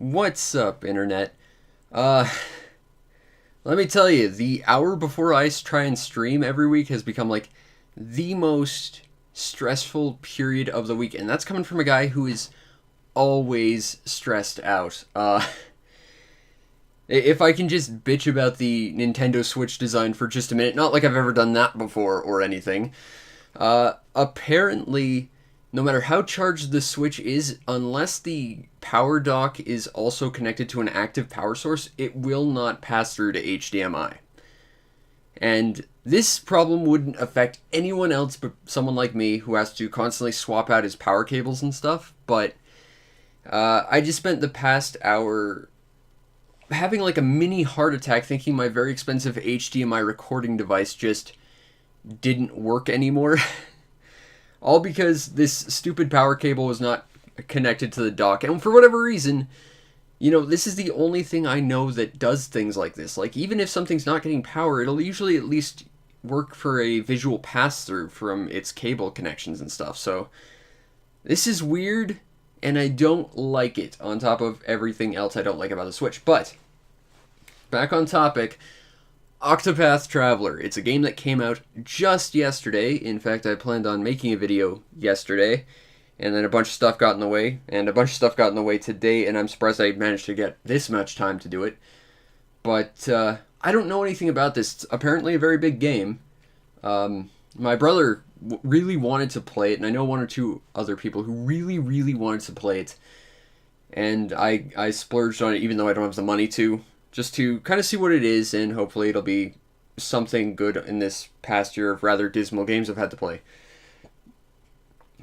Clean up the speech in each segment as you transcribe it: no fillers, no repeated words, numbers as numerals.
What's up, Internet? Uh, Let me tell you, the hour before I try and stream every week has become like the most stressful period of the week, and that's coming from a guy who is always stressed out. If I can just bitch about the Nintendo Switch design for just a minute, not like I've ever done that before or anything. Apparently, no matter how charged the Switch is, unless the power dock is also connected to an active power source, it will not pass through to HDMI. And this problem wouldn't affect anyone else but someone like me who has to constantly swap out his power cables and stuff, but I just spent the past hour having like a mini heart attack thinking my very expensive HDMI recording device just didn't work anymore. All because this stupid power cable was not connected to the dock. And for whatever reason, this is the only thing I know that does things like this. Like, even if something's not getting power, it'll usually at least work for a visual pass-through from its cable connections and stuff. So, this is weird, and I don't like it, on top of everything else I don't like about the Switch. But, back on topic, Octopath Traveler. It's a game that came out just yesterday. In fact, I planned on making a video yesterday, and then a bunch of stuff got in the way, and a bunch of stuff got in the way today, and I'm surprised I managed to get this much time to do it. But I don't know anything about this. It's apparently a very big game. My brother really wanted to play it, and I know one or two other people who really, really wanted to play it. And I splurged on it even though I don't have the money to. Just to kind of see what it is, and hopefully it'll be something good in this past year of rather dismal games I've had to play.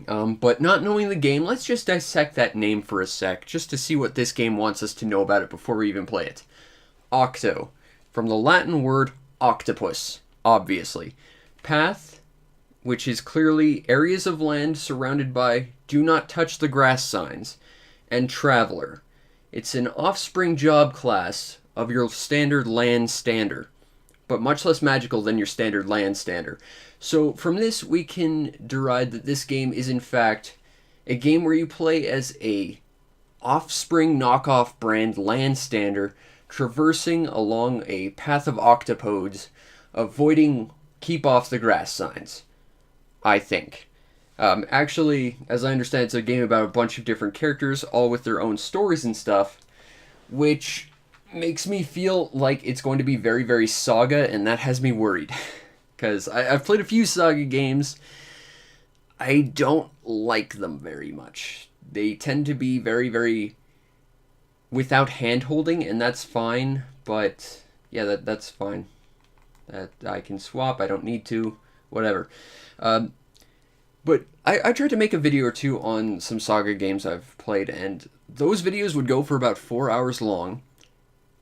But not knowing the game, let's just dissect that name for a sec, just to see what this game wants us to know about it before we even play it. Octo, from the Latin word octopus, obviously. Path, which is clearly areas of land surrounded by do not touch the grass signs. And Traveler. It's an offspring job class of your standard land stander, but much less magical than your standard land stander. So from this, we can derive that this game is in fact a game where you play as a offspring knockoff brand land stander traversing along a path of octopodes, avoiding keep off the grass signs, I think. Actually, as I understand, it's a game about a bunch of different characters, all with their own stories and stuff, which makes me feel like it's going to be very, very Saga, and that has me worried. Because I've played a few Saga games. I don't like them very much. They tend to be very, very without hand-holding, and that's fine, but yeah, that's fine. That I can swap, I don't need to, whatever. But I tried to make a video or two on some Saga games I've played, and those videos would go for about 4 hours long,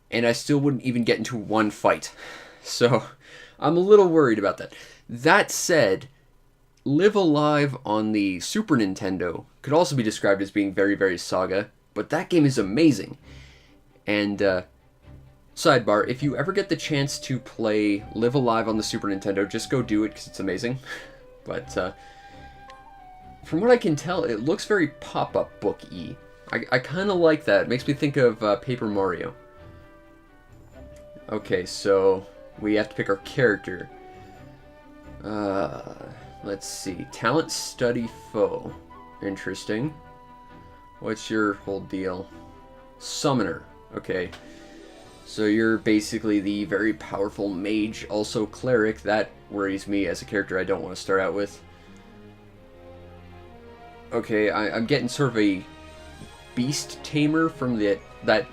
and I still wouldn't even get into one fight. So, I'm a little worried about that. That said, Live Alive on the Super Nintendo could also be described as being very, very Saga, but that game is amazing. And, sidebar, if you ever get the chance to play Live Alive on the Super Nintendo, just go do it, because it's amazing. But, from what I can tell, it looks very pop-up book-y. I kind of like that. It makes me think of Paper Mario. Okay, so we have to pick our character. Let's see. Talent, study, foe. Interesting. What's your whole deal? Summoner. Okay. So you're basically the very powerful mage, also cleric. That worries me as a character I don't want to start out with. Okay, I'm getting sort of a beast tamer from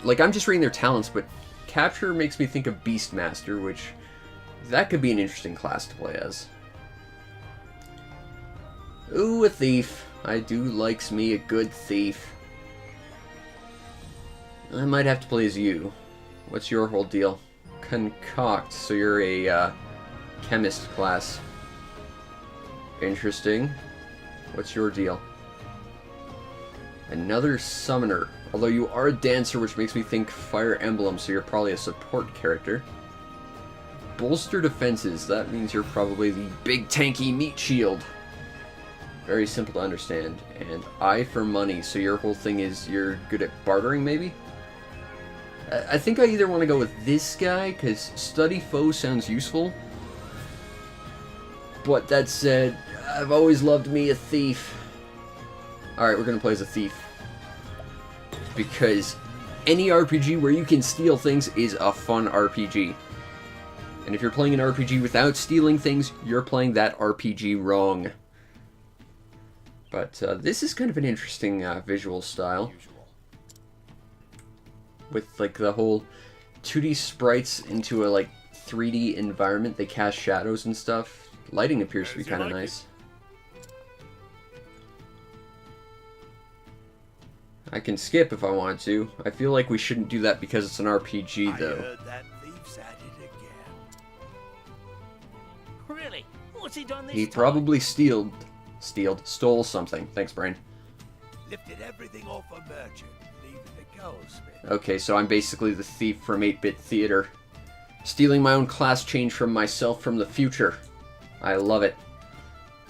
like, I'm just reading their talents, but capture makes me think of Beastmaster, which that could be an interesting class to play as. Ooh, a thief. I do likes me a good thief. I might have to play as you. What's your whole deal? Concoct, so you're a chemist class. Interesting. What's your deal? Another summoner. Although you are a dancer, which makes me think Fire Emblem, so you're probably a support character. Bolster defenses. That means you're probably the big tanky meat shield. Very simple to understand. And eye for money, so your whole thing is you're good at bartering, maybe? I think I either want to go with this guy, because Study Foe sounds useful. But that said, I've always loved me a thief. Alright, we're going to play as a thief. Because any RPG where you can steal things is a fun RPG. And if you're playing an RPG without stealing things, you're playing that RPG wrong. But this is kind of an interesting visual style. With like the whole 2D sprites into a like 3D environment. They cast shadows and stuff. Lighting appears to be kind of nice. I can skip if I want to. I feel like we shouldn't do that because it's an RPG, though. I heard that thief's at it again. Really? What's he done this He time? probably stole something. Thanks, Brain. Lifted everything off a merchant, leaving the goldsmith. Okay, so I'm basically the thief from 8-Bit Theater. Stealing my own class change from myself from the future. I love it.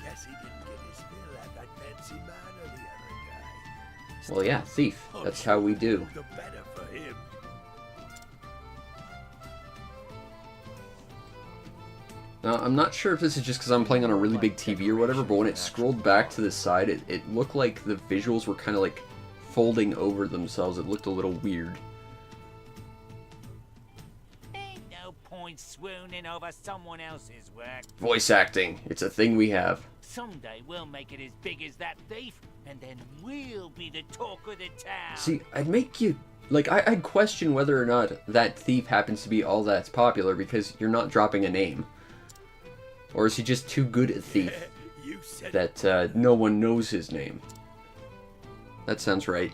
Guess he didn't get his fill at that fancy manor the other day. Well, yeah, thief. That's how we do. The better for him. Now, I'm not sure if this is just because I'm playing on a really big TV or whatever, but when it scrolled back to the side, it looked like the visuals were kind of like folding over themselves. It looked a little weird. Ain't no point swooning over someone else's work. Voice acting. It's a thing we have. Someday we'll make it as big as that thief, and then we'll be the talk of the town. See, I'd make you... Like, I'd question whether or not that thief happens to be all that's popular because you're not dropping a name. Or is he just too good a thief You said that no one knows his name? That sounds right.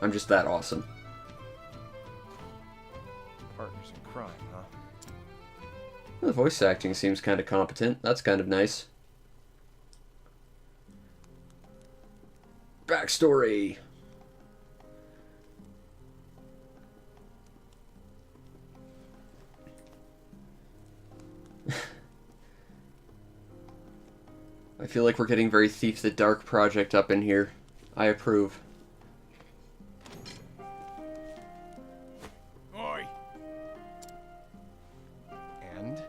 I'm just that awesome. Partners in crime, huh? The voice acting seems kind of competent. That's kind of nice. Backstory. I feel like we're getting very Thief the Dark Project up in here. I approve. Oi. And?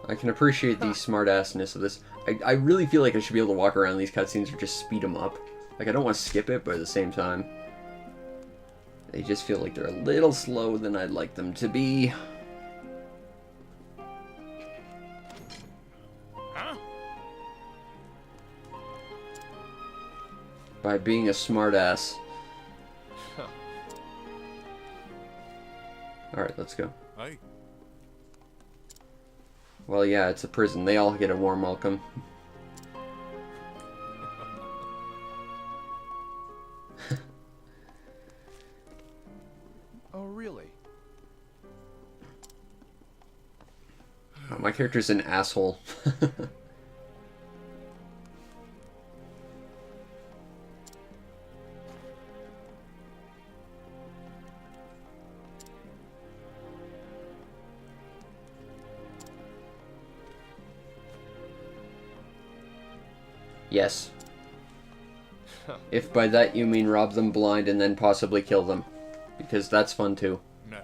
I can appreciate the smart-assness of this. I really feel like I should be able to walk around these cutscenes or just speed them up. Like, I don't want to skip it, but at the same time, they just feel like they're a little slower than I'd like them to be. Huh? By being a smart-ass. Alright, let's go. Hey. Well, yeah, it's a prison. They all get a warm welcome. Oh, really? Oh, my character's an asshole. Yes. If by that you mean rob them blind and then possibly kill them. Because that's fun too. No.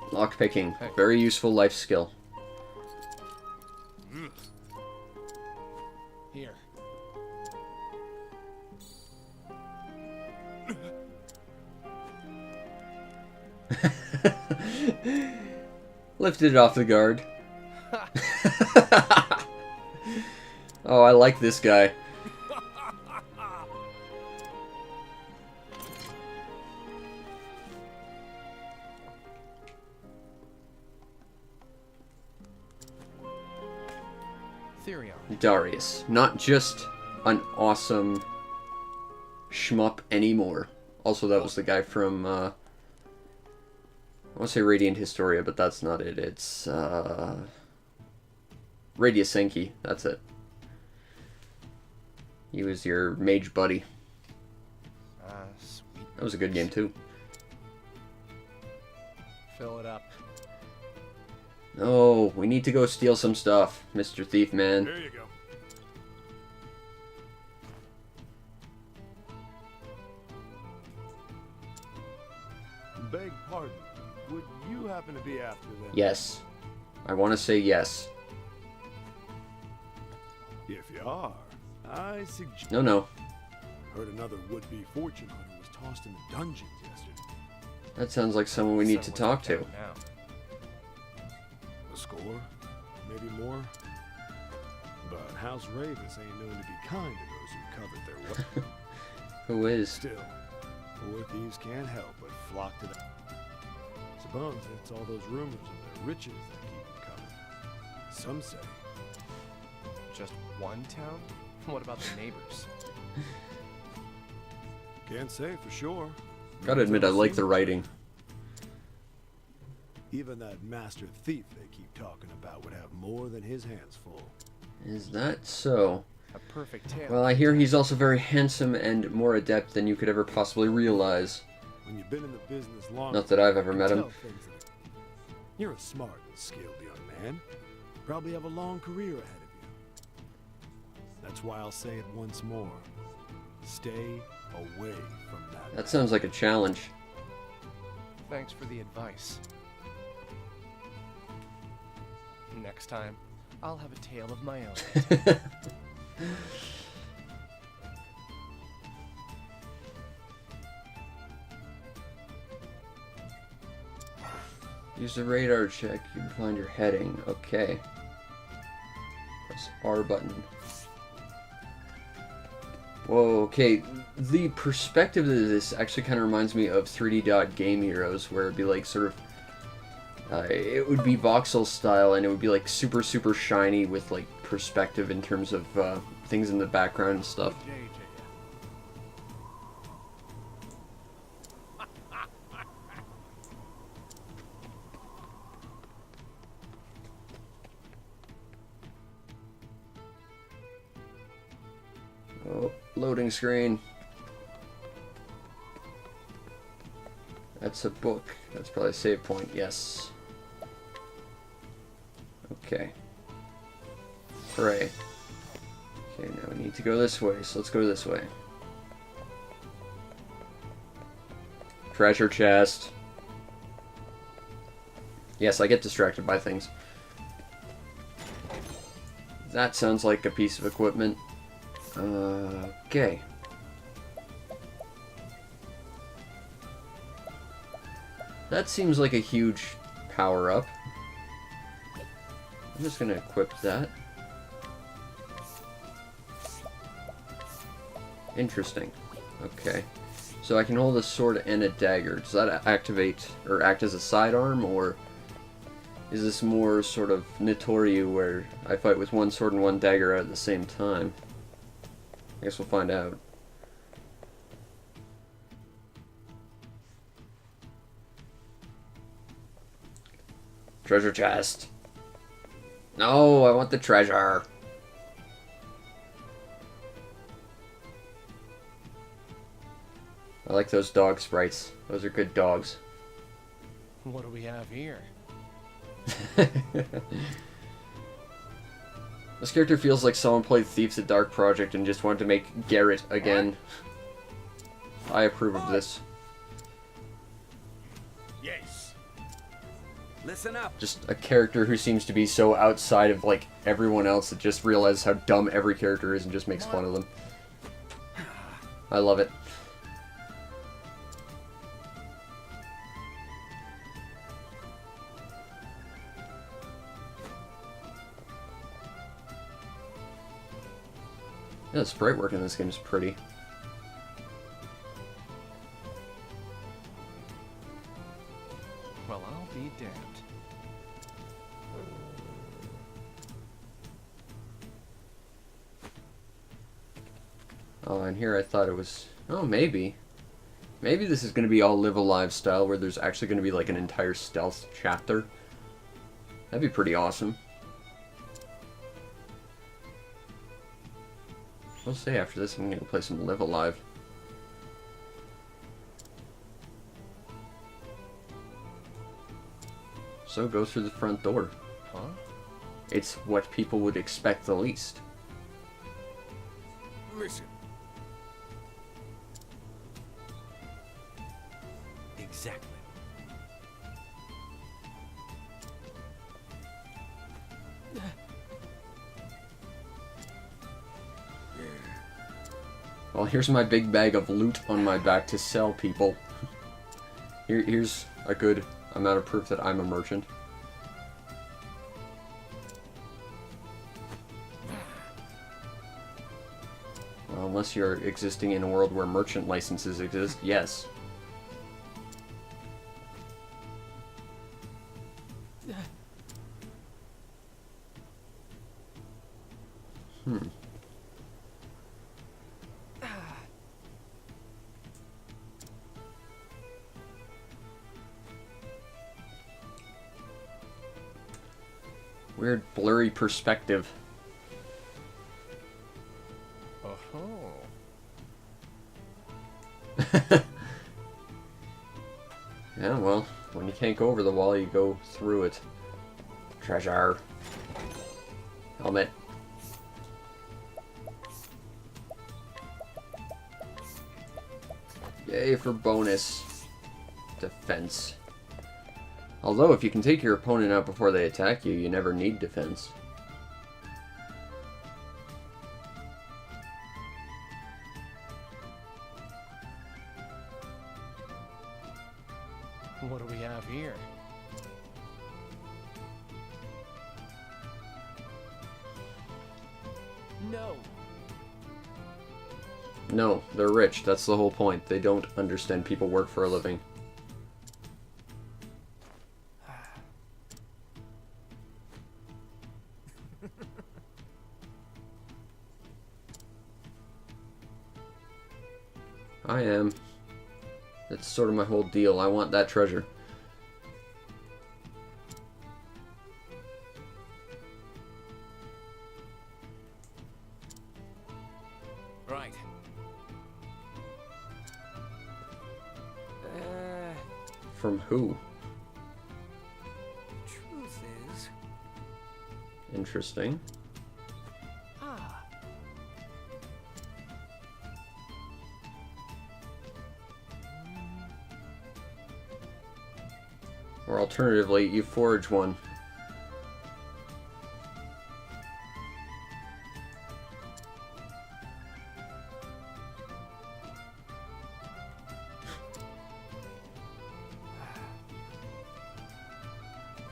Lockpicking. Very useful life skill. Here. Lifted it off the guard. Oh, I like this guy. Theory on. Darius. Not just an awesome shmup anymore. Also, that was the guy from, I want to say Radiant Historia, but that's not it. It's, Radius Senki. That's it. He was your mage buddy. Sweet. That was a good game, too. Fill it up. Oh, we need to go steal some stuff, Mr. Thief Man. There you go. Beg pardon. Would you happen to be after them? Yes. I want to say yes. If you are, I suggest. No, no. Heard another would-be fortune hunter was tossed in the dungeons yesterday. That sounds like someone we need to Someone's talk to. down now. A score? Maybe more? But House Ravis ain't known to be kind to those who covet their wealth. Who is? Still, poor thieves can't help but flock to them. Suppose it's all those rumors of their riches that keep them coming. Some say. Just one town? What about the neighbors? Can't say for sure. Gotta admit, I like the writing. Even that master thief they keep talking about would have more than his hands full. Is that so? A perfect tale. Well, I hear he's also very handsome and more adept than you could ever possibly realize. When you've been in the business long, Not that I've ever you met can him. tell things that- You're a smart and skilled young man. Probably have a long career ahead of you. That's why I'll say it once more. Stay away from that. That sounds like a challenge. Thanks for the advice. Next time, I'll have a tale of my own. Use the radar check. You can find your heading. Okay. Press R button. Whoa, okay. The perspective of this actually kind of reminds me of 3D Dot Game Heroes, where it'd be like sort of... it would be voxel style, and it would be like super, super shiny with like perspective in terms of things in the background and stuff. Oh, loading screen. That's a book. That's probably a save point, yes. Okay. Hooray. Okay, now we need to go this way, so let's go this way. Treasure chest. Yes, I get distracted by things. That sounds like a piece of equipment. Okay. That seems like a huge power-up. I'm just gonna equip that. Interesting. Okay. So I can hold a sword and a dagger. Does that activate or act as a sidearm, or is this more sort of Notoriu where I fight with one sword and one dagger at the same time? I guess we'll find out. Treasure chest. No, I want the treasure. I like those dog sprites. Those are good dogs. What do we have here? This character feels like someone played Thieves at Dark Project and just wanted to make Garrett again. I approve of this. Yes. Listen up. Just a character who seems to be so outside of like everyone else that just realizes how dumb every character is and just makes fun of them. I love it. Yeah, the sprite work in this game is pretty. Well, I'll be damned. Oh, and here I thought it was... Oh, maybe. Maybe this is going to be all Live Alive style, where there's actually going to be like an entire stealth chapter. That'd be pretty awesome. I'll say after this I'm going to go play some Live Alive. So go through the front door. Huh? It's what people would expect the least. Listen. Exactly. Well, here's my big bag of loot on my back to sell people. Here's a good amount of proof that I'm a merchant. Well, unless you're existing in a world where merchant licenses exist, yes. Weird blurry perspective. Oh. Yeah, well, when you can't go over the wall, you go through it. Treasure. Helmet. Yay for bonus defense. Although, if you can take your opponent out before they attack you, you never need defense. What do we have here? No. No, they're rich. That's the whole point. They don't understand people work for a living. I am. That's sort of my whole deal. I want that treasure. Right. From who? Truth is... Interesting. Ah. Or alternatively, you forge one.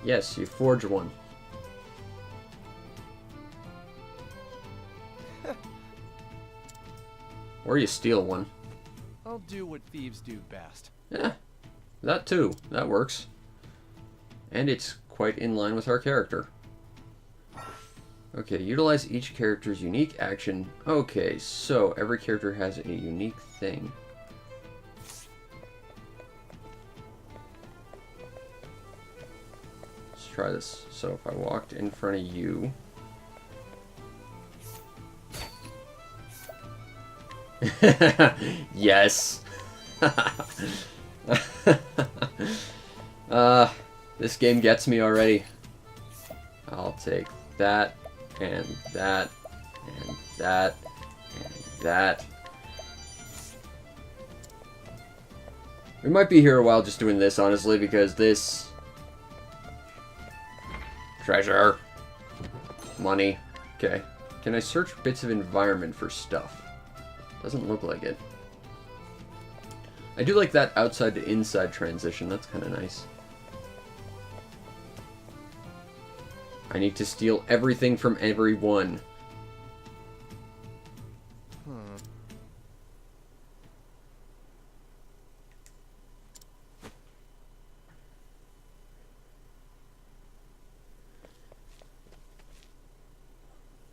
Yes, you forge one. Or you steal one. I'll do what thieves do best. Yeah, that too. That works. And it's quite in line with our character. Okay, utilize each character's unique action. Okay, so every character has a unique thing. Let's try this. So if I walked in front of you... Yes! This game gets me already. I'll take that, and that, and that, and that. We might be here a while just doing this, honestly, because this... Treasure. Money. Okay. Can I search bits of environment for stuff? Doesn't look like it. I do like that outside to inside transition. That's kind of nice. I need to steal everything from everyone.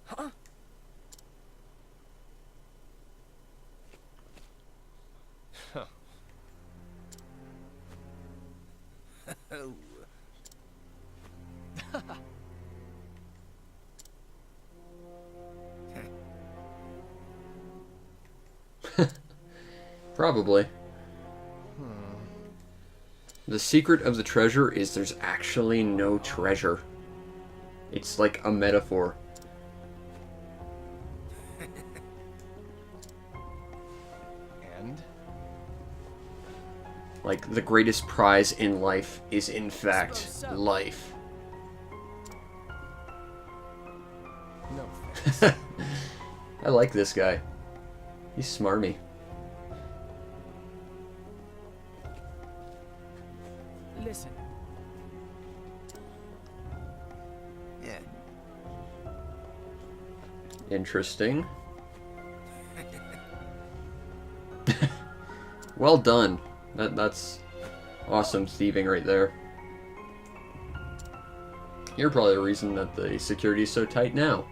Huh? Huh. Oh. Probably. The secret of the treasure is there's actually no treasure. It's like a metaphor. And? Like, the greatest prize in life is, in fact, Suppose so. life. No thanks. I like this guy. He's smarmy. Listen. Yeah. Interesting. Well done. That's awesome thieving right there. You're probably the reason that the security is so tight now.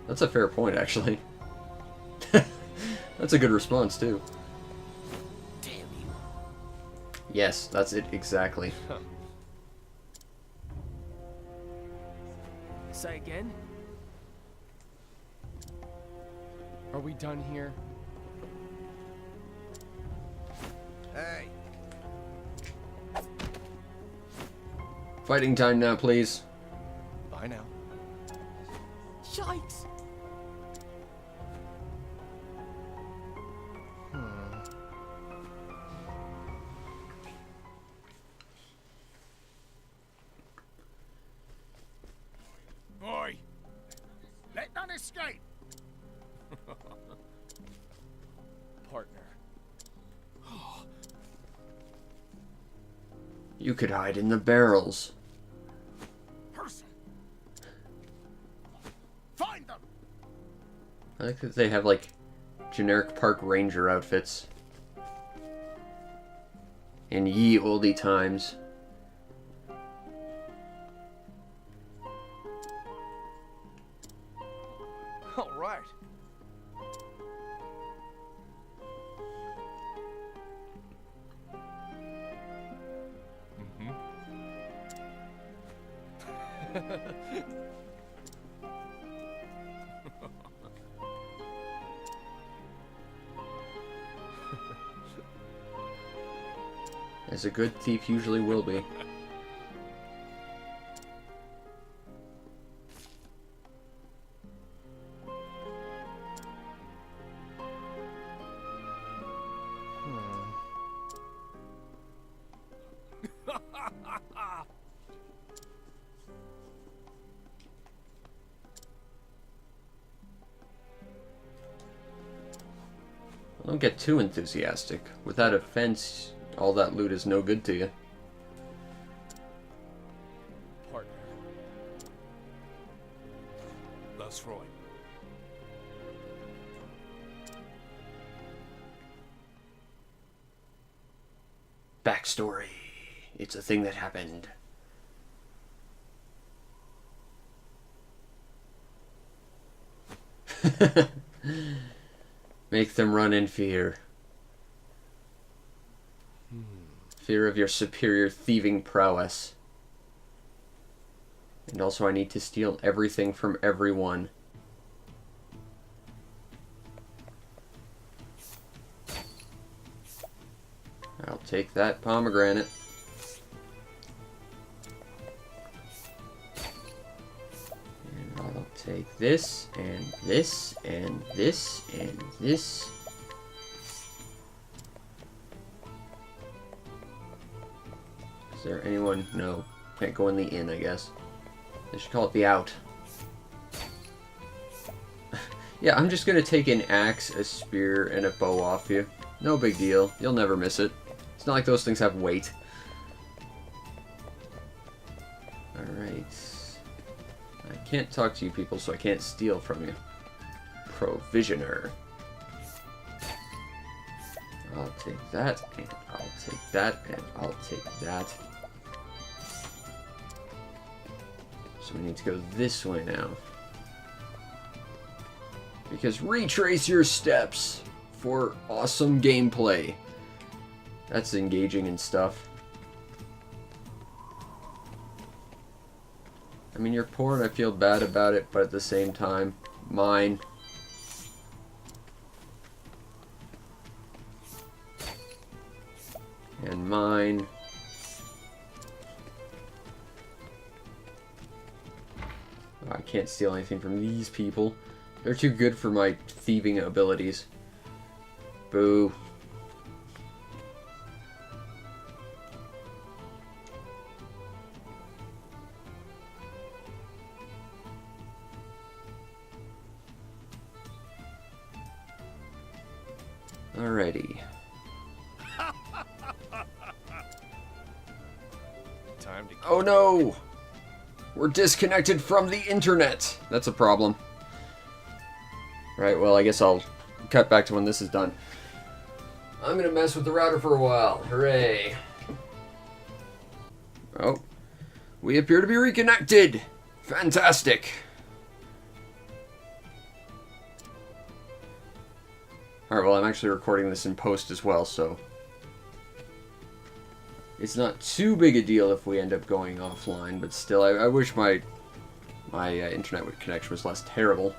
That's a fair point, actually. That's a good response, too. Damn you. Yes, that's it exactly. Say again? Are we done here? Hey. Fighting time now, please. Bye now. Yikes! Boy. Let none escape. Partner. You could hide in the barrels. Person. Find them. I like that they have, like, generic park ranger outfits. In ye olde times. All right. As a good thief usually will be. Don't get too enthusiastic. Without a fence, all that loot is no good to you. Partner. Thus Freud. Backstory. It's a thing that happened. Make them run in fear. Fear of your superior thieving prowess. And also I need to steal everything from everyone. I'll take that pomegranate. And I'll take this, and this, and this, and this. Is there anyone? No. Can't go in the inn, I guess. They should call it the out. Yeah, I'm just gonna take an axe, a spear, and a bow off you. No big deal. You'll never miss it. It's not like those things have weight. Alright. I can't talk to you people, so I can't steal from you. Provisioner. I'll take that, and I'll take that, and I'll take that. So we need to go this way now. Because retrace your steps for awesome gameplay. That's engaging and stuff. I mean, you're poor and I feel bad about it, but at the same time, mine. mine. Oh, I can't steal anything from these people. They're too good for my thieving abilities. Boo. Alrighty. Time to Oh no! We're disconnected from the internet! That's a problem. Right, well, I guess I'll cut back to when this is done. I'm gonna mess with the router for a while. Hooray. Oh. We appear to be reconnected! Fantastic! Alright, well, I'm actually recording this in post as well, so it's not too big a deal if we end up going offline, but still, I wish my internet connection was less terrible.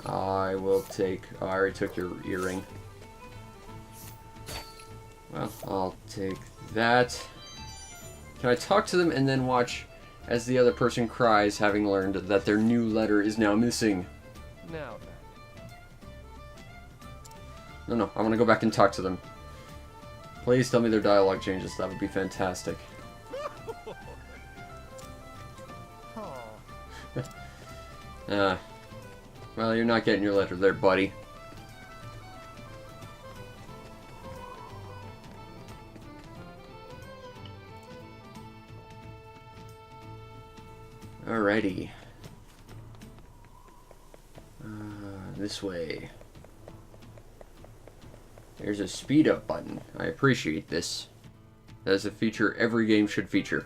I will take... Oh, I already took your earring. Well, I'll take that. Can I talk to them and then watch as the other person cries, having learned that their new letter is now missing? Now then. No, I want to go back and talk to them. Please tell me their dialogue changes. That would be fantastic. Well, you're not getting your letter there, buddy. Alrighty. This way. There's a speed up button. I appreciate this. That is a feature every game should feature.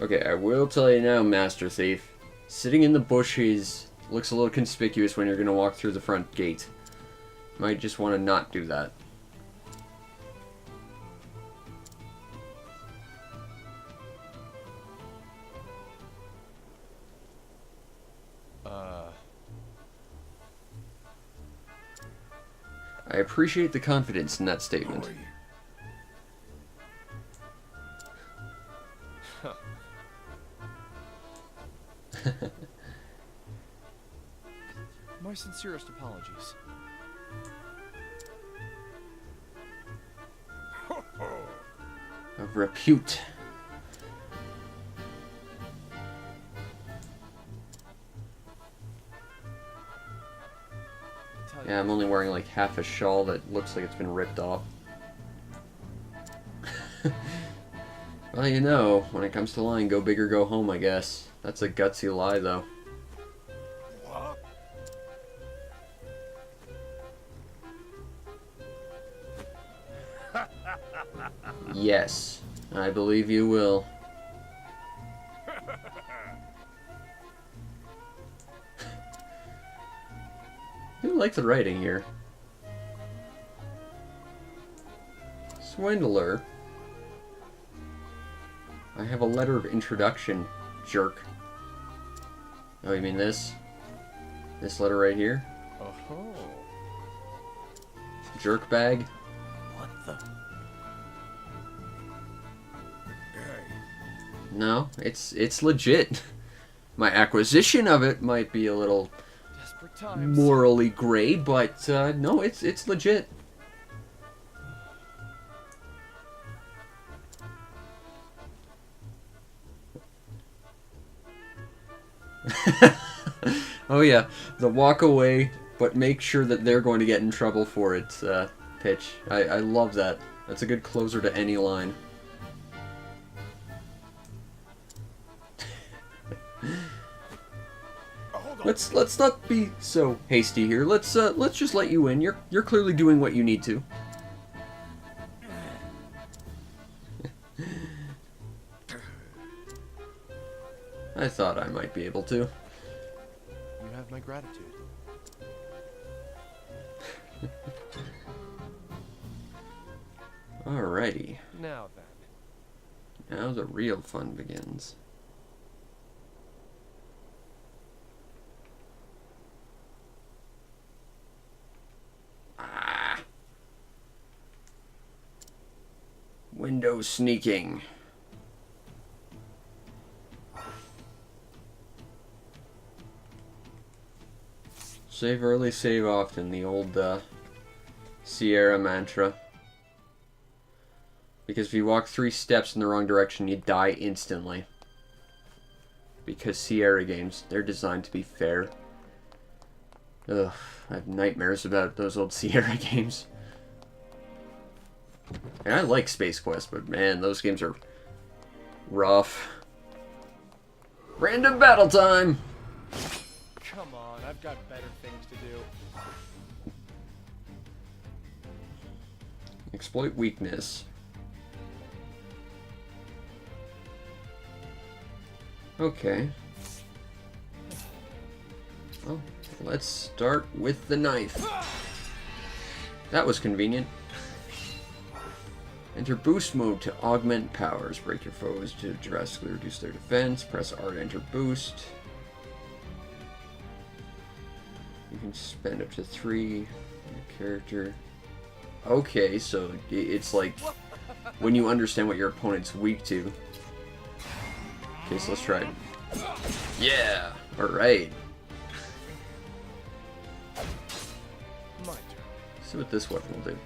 Okay, I will tell you now, Master Thief. Sitting in the bushes looks a little conspicuous when you're going to walk through the front gate. Might just want to not do that. I appreciate the confidence in that statement. My sincerest apologies. Of repute. Yeah, I'm only wearing like half a shawl that looks like it's been ripped off. Well, you know, when it comes to lying, go big or go home, I guess. That's a gutsy lie, though. Yes, I believe you will. I like the writing here. Swindler. I have a letter of introduction, jerk. Oh, you mean this? This letter right here? Oh. Jerk bag? What the? No, it's legit. My acquisition of it might be a little Desperate times. morally gray, but no, it's legit. Oh yeah, the walk away, but make sure that they're going to get in trouble for it pitch. I love that. That's a good closer to any line. Let's not be so hasty here. Let's just let you in. You're clearly doing what you need to. I thought I might be able to. You have my gratitude. Alrighty. Now then. Now the real fun begins. Window sneaking. Save early, save often. The old Sierra mantra. Because if you walk 3 steps in the wrong direction, you die instantly. Because Sierra games, they're designed to be fair. Ugh, I have nightmares about those old Sierra games. And I like Space Quest, but man, those games are rough. Random battle time! Come on, I've got better things to do. Exploit weakness. Okay. Well, let's start with the knife. That was convenient. Enter boost mode to augment powers. Break your foes to drastically reduce their defense. Press R to enter boost. You can spend up to 3 on your character. Okay, so it's like when you understand what your opponent's weak to. Okay, so let's try it. Yeah! Alright. My turn. See what this weapon will do.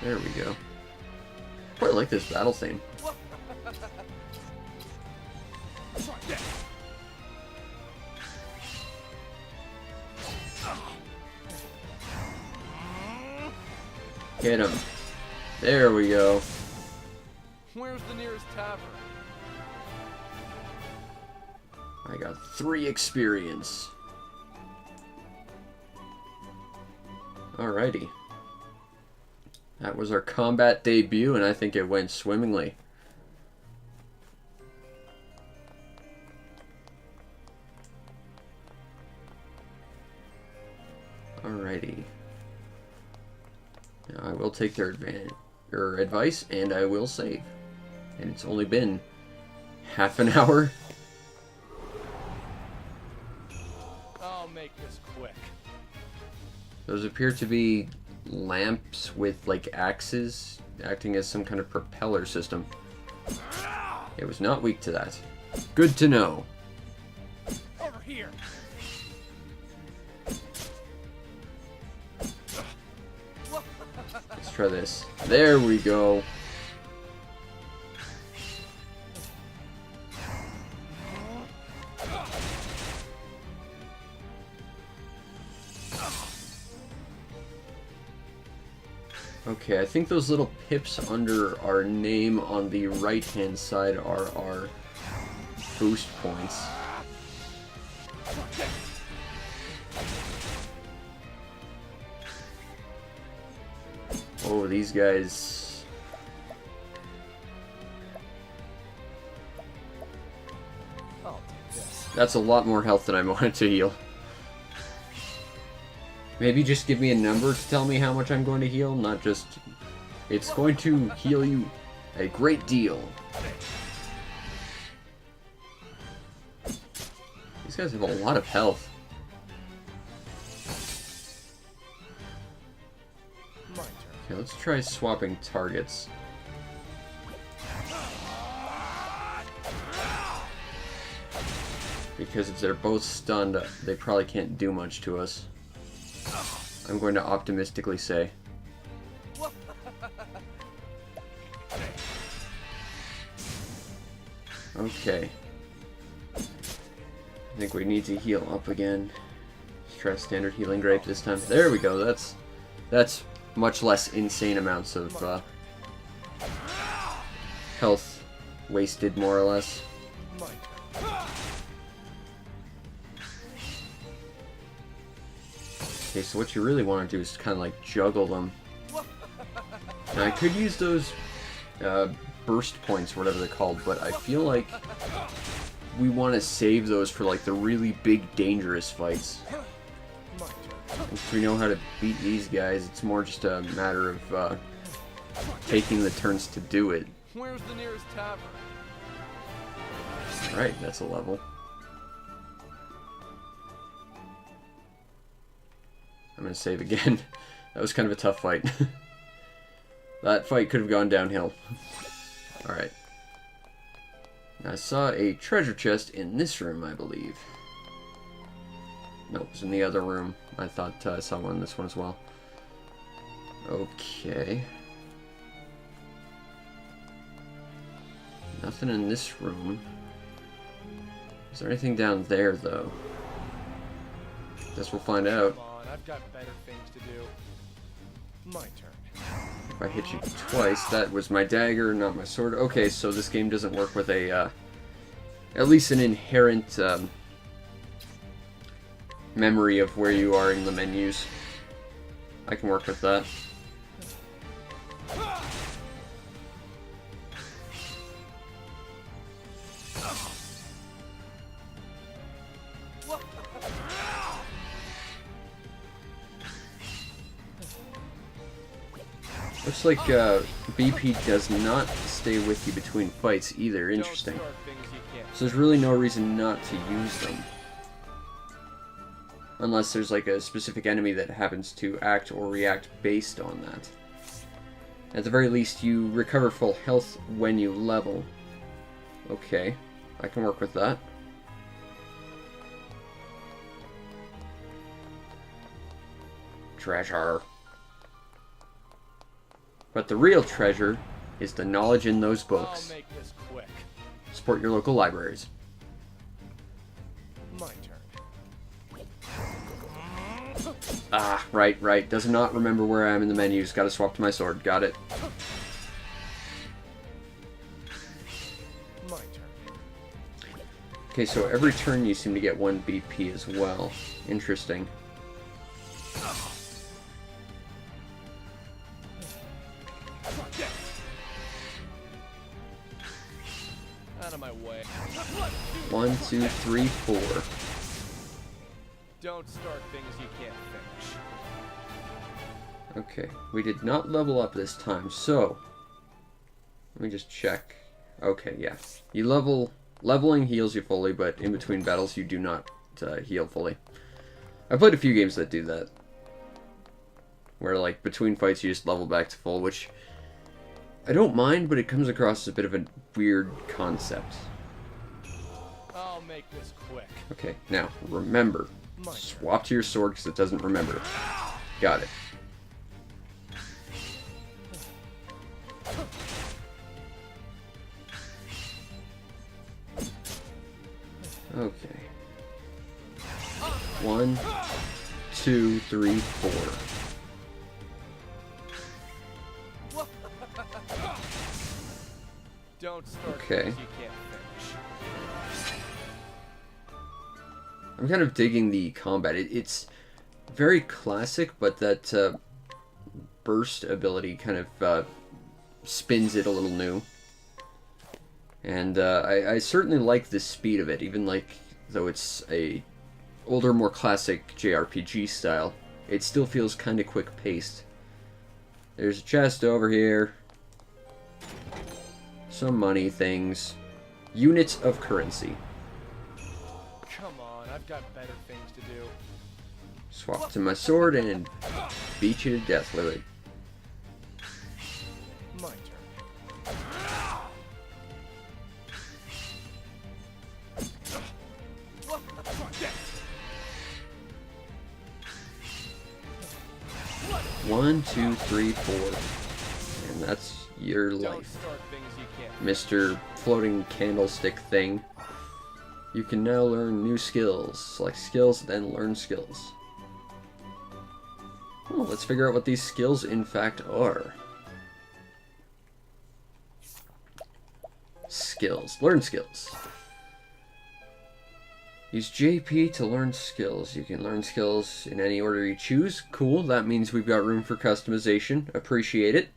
There we go. Quite like this battle scene. Get him. There we go. Where's the nearest tavern? I got 3 experience. Alrighty. That was our combat debut, and I think it went swimmingly. Alrighty. Now I will take their advice, and I will save. And it's only been half an hour. I'll make this quick. Those appear to be lamps with like axes acting as some kind of propeller system. It was not weak to that. Good to know. Over here. Let's try this. There we go. Okay, I think those little pips under our name on the right-hand side are our boost points. Oh, these guys... I'll take this. That's a lot more health than I wanted to heal. Maybe just give me a number to tell me how much I'm going to heal, not just... It's going to heal you a great deal. These guys have a lot of health. My turn. Okay, let's try swapping targets. Because if they're both stunned, they probably can't do much to us. I'm going to optimistically say. Okay. I think we need to heal up again. Let's try standard healing grape this time. There we go. That's much less insane amounts of health wasted, more or less. My turn. Okay, so what you really want to do is kind of like juggle them. Now, I could use those burst points, or whatever they're called, but I feel like we want to save those for like the really big, dangerous fights. My turn. Once we know how to beat these guys, it's more just a matter of taking the turns to do it. Where's the nearest tavern? Right, that's a level. I'm gonna save again. That was kind of a tough fight. That fight could have gone downhill. Alright. I saw a treasure chest in this room, I believe. No, it was in the other room. I thought I saw one in this one as well. Okay. Nothing in this room. Is there anything down there, though? Guess we'll find out. Come on, I've got better things to do. My turn. If I hit you twice, that was my dagger, not my sword. Okay, so this game doesn't work with a, at least an inherent, memory of where you are in the menus. I can work with that. Looks like BP does not stay with you between fights either. Interesting. Don't start things you can't. So there's really no reason not to use them. Unless there's like a specific enemy that happens to act or react based on that. At the very least, you recover full health when you level. Okay, I can work with that. Treasure. But the real treasure is the knowledge in those books. I'll make this quick. Support your local libraries. My turn. Ah, right. Does not remember where I am in the menus. Gotta swap to my sword. Got it. My turn. Okay, so every turn you seem to get 1 BP as well. Interesting. Out of my way. 1, 2, 3, 4. Don't start things you can't finish. Okay, we did not level up this time, so let me just check. Okay, yeah. Leveling heals you fully, but in between battles you do not heal fully. I played a few games that do that. Where, like, between fights you just level back to full, which I don't mind, but it comes across as a bit of a weird concept. I'll make this quick. Okay, now, remember. My turn. Swap to your sword because it doesn't remember. Got it. Okay. 1, 2, 3, 4. Don't start Okay. things you can't finish. I'm kind of digging the combat. It's very classic, but that burst ability kind of spins it a little new. And I certainly like the speed of it, even though it's a older, more classic JRPG style. It still feels kind of quick-paced. There's a chest over here. Some money things. Units of currency. Come on, I've got better things to do. Swap to my sword and beat you to death with it. My turn. 1, 2, 3, 4. And that's your Don't life. start things you can't. Mr. Floating Candlestick thing. You can now learn new skills. Select skills, then learn skills. Well, let's figure out what these skills in fact are. Skills. Learn skills. Use JP to learn skills. You can learn skills in any order you choose. Cool, that means we've got room for customization. Appreciate it.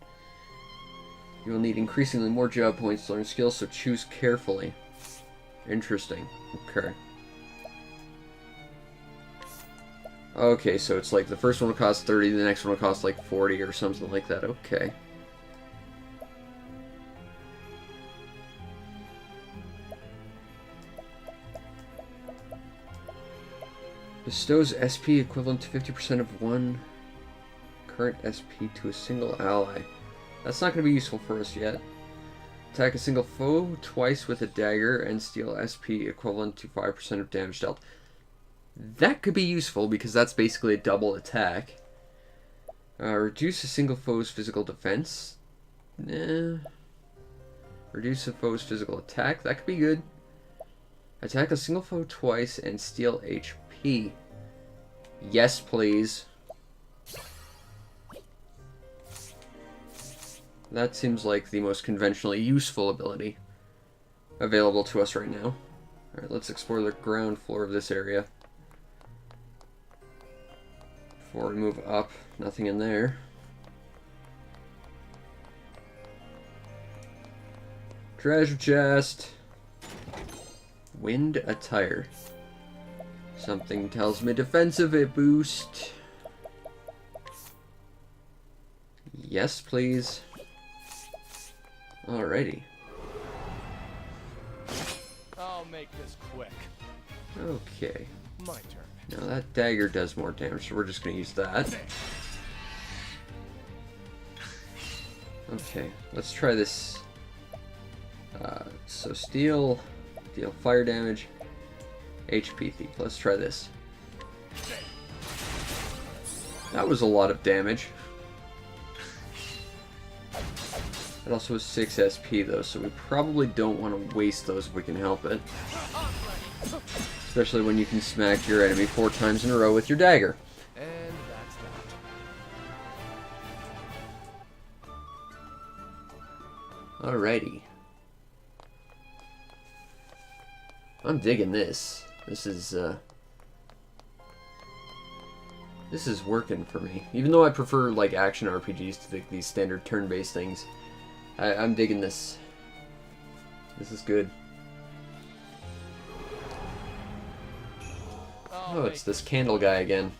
You will need increasingly more job points to learn skills, so choose carefully. Interesting. Okay. Okay, so it's like the first one will cost 30, the next one will cost like 40 or something like that. Okay. Bestows SP equivalent to 50% of one current SP to a single ally. That's not going to be useful for us yet. Attack a single foe twice with a dagger and steal SP equivalent to 5% of damage dealt. That could be useful because that's basically a double attack. Reduce a single foe's physical defense. Reduce a foe's physical attack. That could be good. Attack a single foe twice and steal HP. Yes, please. That seems like the most conventionally useful ability available to us right now. Alright, let's explore the ground floor of this area. Before we move up, nothing in there. Treasure chest. Wind attire. Something tells me defensive a boost. Yes, please. Alrighty. I'll make this quick. Okay. My turn. Now that dagger does more damage, so we're just gonna use that. Okay, let's try this. So steel, deal fire damage, HP thief. Let's try this. That was a lot of damage. It also has 6 SP though, so we probably don't want to waste those if we can help it. Especially when you can smack your enemy 4 times in a row with your dagger. And that's that. Alrighty. I'm digging this. This is working for me. Even though I prefer like action RPGs to these standard turn-based things, I'm digging this. This is good. Oh, it's this candle guy again.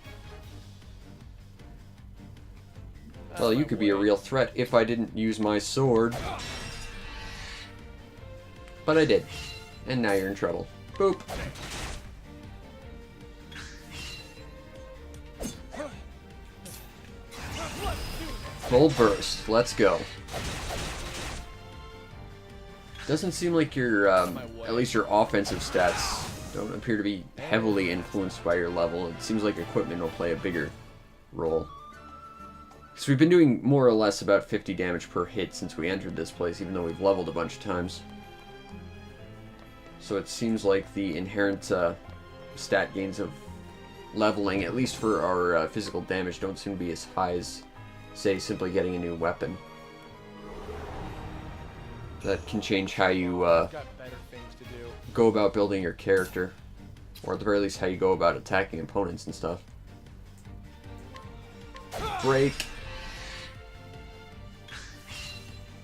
Well, you could be a real threat if I didn't use my sword. But I did. And now you're in trouble. Boop. Full burst. Let's go. Doesn't seem like your, at least your offensive stats don't appear to be heavily influenced by your level. It seems like equipment will play a bigger role. Because we've been doing more or less about 50 damage per hit since we entered this place, even though we've leveled a bunch of times. So it seems like the inherent stat gains of leveling, at least for our physical damage, don't seem to be as high as, say, simply getting a new weapon. That can change how you Got better things to do. go about building your character. Or at the very least, how you go about attacking opponents and stuff. Break.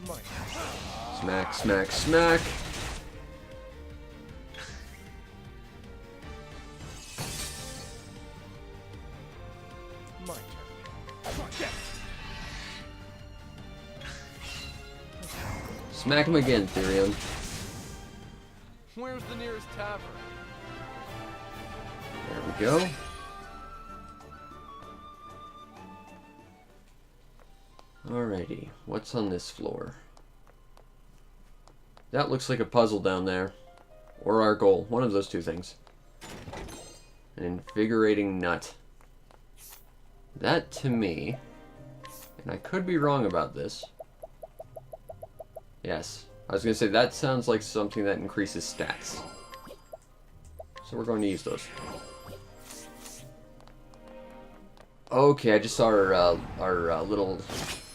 My Smack, smack, smack. My turn. Smack him again, Therion. Where's the nearest tavern? There we go. Alrighty, what's on this floor? That looks like a puzzle down there. Or our goal, one of those two things. An invigorating nut. That to me, and I could be wrong about this. Yes, I was going to say that sounds like something that increases stats. So we're going to use those. Okay, I just saw our little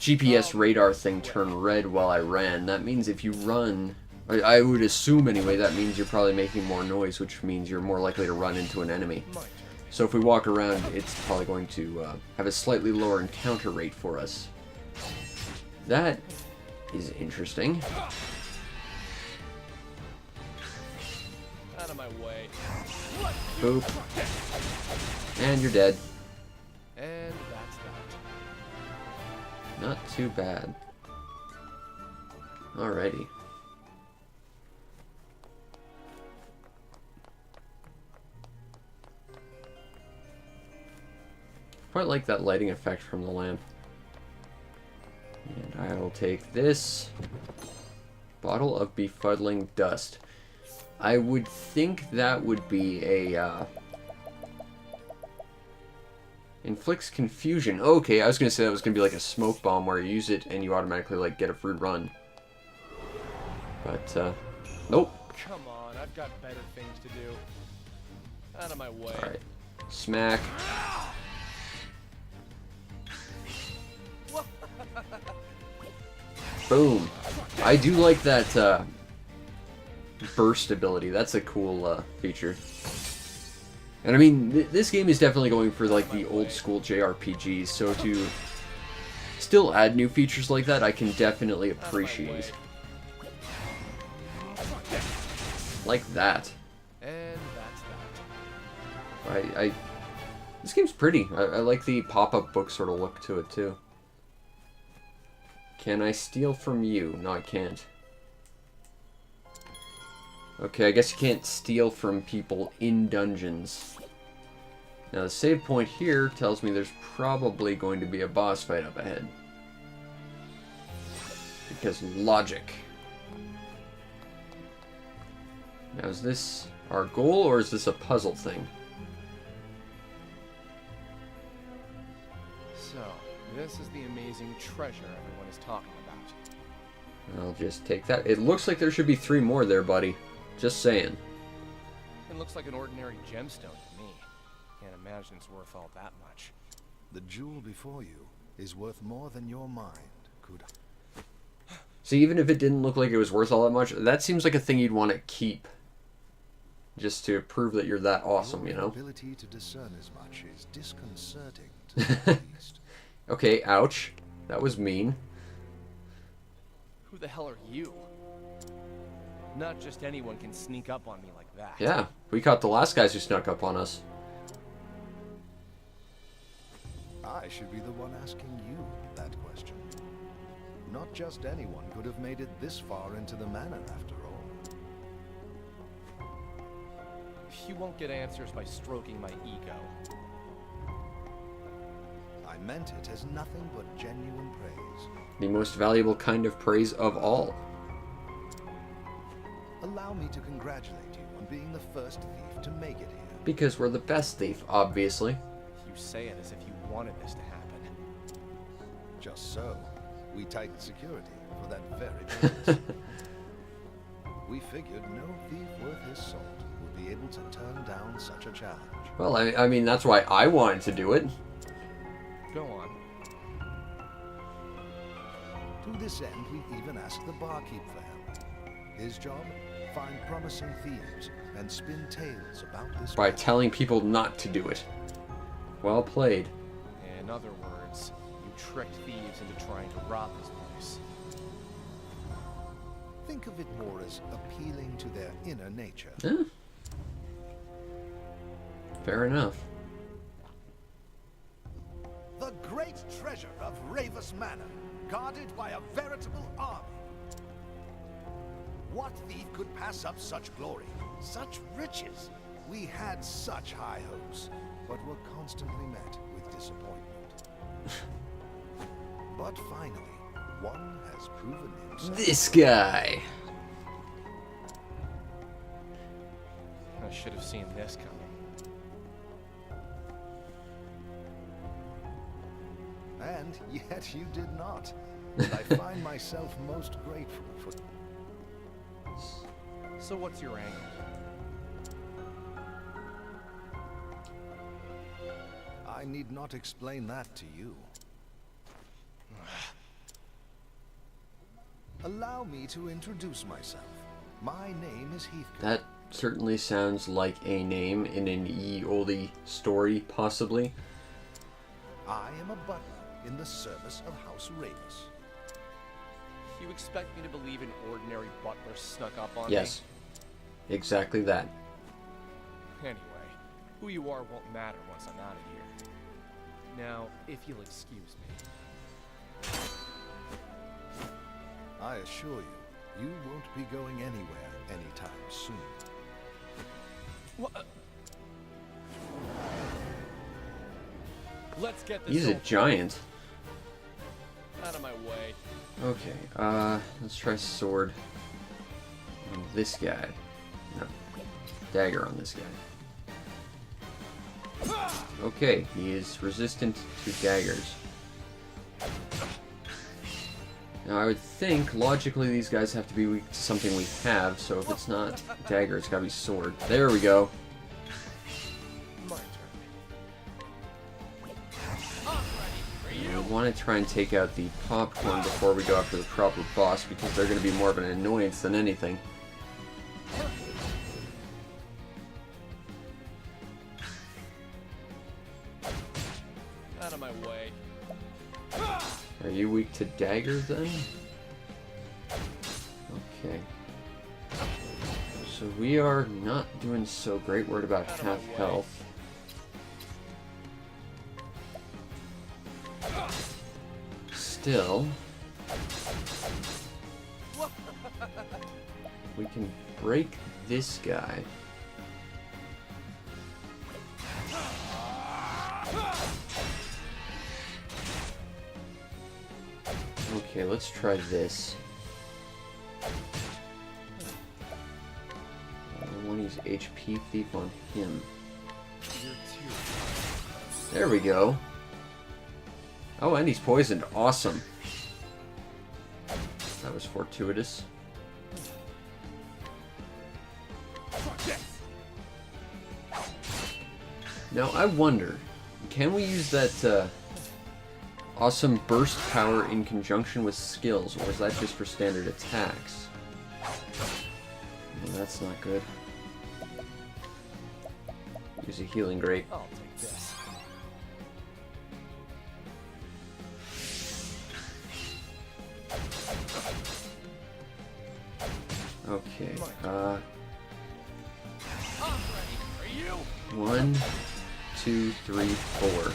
GPS radar thing turn red while I ran. That means if you run, I would assume anyway, that means you're probably making more noise, which means you're more likely to run into an enemy. My turn. So if we walk around, it's probably going to have a slightly lower encounter rate for us. That is interesting. Out of my way. Boop. And you're dead. And that's that. Not too bad. Alrighty. Quite like that lighting effect from the lamp. And I'll take this. Bottle of befuddling dust. I would think that would be a, inflicts confusion. Okay, I was gonna say that was gonna be like a smoke bomb where you use it and you automatically, like, get a free run. But, nope. Come on, I've got better things to do. Out of my way. Alright. Smack. Boom. I do like that, burst ability. That's a cool, feature. And I mean, this game is definitely going for, like, the old school JRPGs, so to still add new features like that, I can definitely appreciate. Like that. And that's that. This game's pretty. I like the pop-up book sort of look to it, too. Can I steal from you? No, I can't. Okay, I guess you can't steal from people in dungeons. Now, the save point here tells me there's probably going to be a boss fight up ahead. Because logic. Now, is this our goal, or is this a puzzle thing? So, this is the amazing treasure everyone is talking about. I'll just take that. It looks like there should be 3 more there, buddy. Just saying. It looks like an ordinary gemstone to me. Can't imagine it's worth all that much. The jewel before you is worth more than your mind could. See, even if it didn't look like it was worth all that much, that seems like a thing you'd want to keep. Just to prove that you're that awesome, you know? Your ability to discern as much is disconcerting, to say the least. Okay, ouch. That was mean. Who the hell are you? Not just anyone can sneak up on me like that. Yeah, we caught the last guys who snuck up on us. I should be the one asking you that question. Not just anyone could have made it this far into the manor, after all. You won't get answers by stroking my ego. I meant it as nothing but genuine praise. The most valuable kind of praise of all. Allow me to congratulate you on being the first thief to make it here. Because we're the best thief, obviously. You say it as if you wanted this to happen. Just so, we tightened security for that very purpose. We figured no thief worth his salt would be able to turn down such a challenge. Well, I mean, that's why I wanted to do it. Go on. To this end, we even asked the barkeep for help. His job? Find promising thieves and spin tales about this By place. telling people not to do it. Well played. In other words, you tricked thieves into trying to rob this place. Think of it more as appealing to their inner nature. Yeah. Fair enough. The great treasure of Ravis Manor, guarded by a veritable army. What thief could pass up such glory, such riches? We had such high hopes, but were constantly met with disappointment. But finally, one has proven himself. This guy. I should have seen this coming. And yet you did not. And I find myself most grateful for... So what's your angle? I need not explain that to you. Allow me to introduce myself. My name is Heathcliff. That certainly sounds like a name in an ye olde story, possibly. I am a butler in the service of House Ravis. You expect me to believe an ordinary butler snuck up on Yes. Exactly that. me? Anyway, who you are won't matter once I'm out of here. Now, if you'll excuse me. I assure you, you won't be going anywhere anytime soon. What? Let's get this He's a over. giant. Out of my way. Okay, let's try sword on this guy. No, dagger on this guy. Okay, he is resistant to daggers. Now I would think, logically, these guys have to be weak to something we have, so if it's not dagger, it's gotta be sword. There we go. My turn. I want to try and take out the popcorn before we go after the proper boss, because they're going to be more of an annoyance than anything. Out of my way. Are you weak to daggers then? Okay. So we are not doing so great. We're at about half health. Still, we can break this guy. Okay, let's try this. I want to use HP Thief on him. There we go. Oh, and he's poisoned. Awesome. That was fortuitous. Now, I wonder, can we use that awesome burst power in conjunction with skills, or is that just for standard attacks? Well, that's not good. Use a healing grate. I'll take this. Okay, I'm ready for you. 1, 2, 3, 4.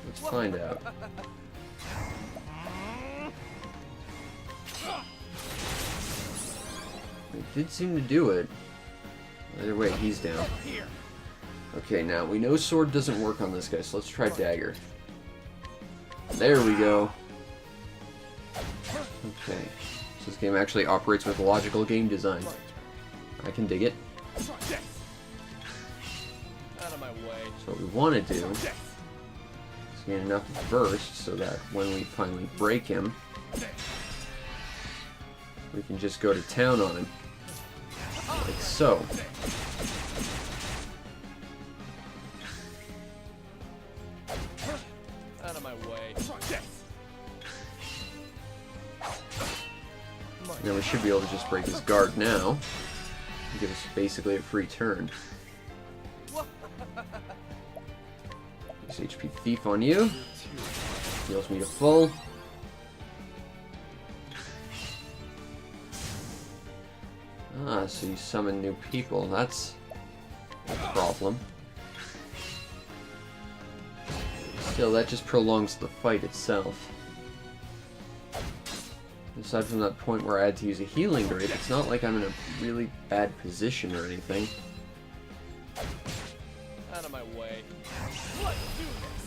Let's find out. It did seem to do it. Either way, he's down. Here. Okay, now we know sword doesn't work on this guy, so let's try dagger. There we go. Okay, so this game actually operates with logical game design. I can dig it. Out of my way. So what we want to do is gain enough burst so that when we finally break him, we can just go to town on him. Like so. Out of my way. Now we should be able to just break his guard now. And give us basically a free turn. Use HP Thief on you. Heals me to full. Ah, so you summon new people. That's a problem. Still, that just prolongs the fight itself. Aside from that point where I had to use a healing grade, it's not like I'm in a really bad position or anything. Out of my way. Let's do this.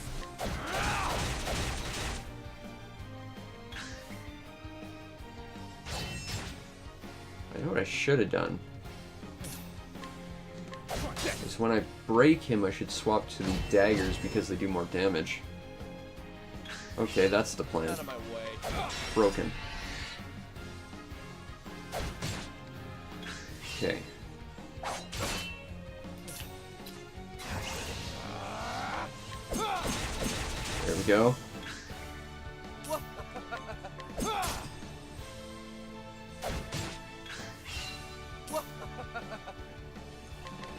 I know what I should have done. Is when I break him, I should swap to the daggers because they do more damage. Okay, that's the plan. Out of my way. Broken. Okay. There we go.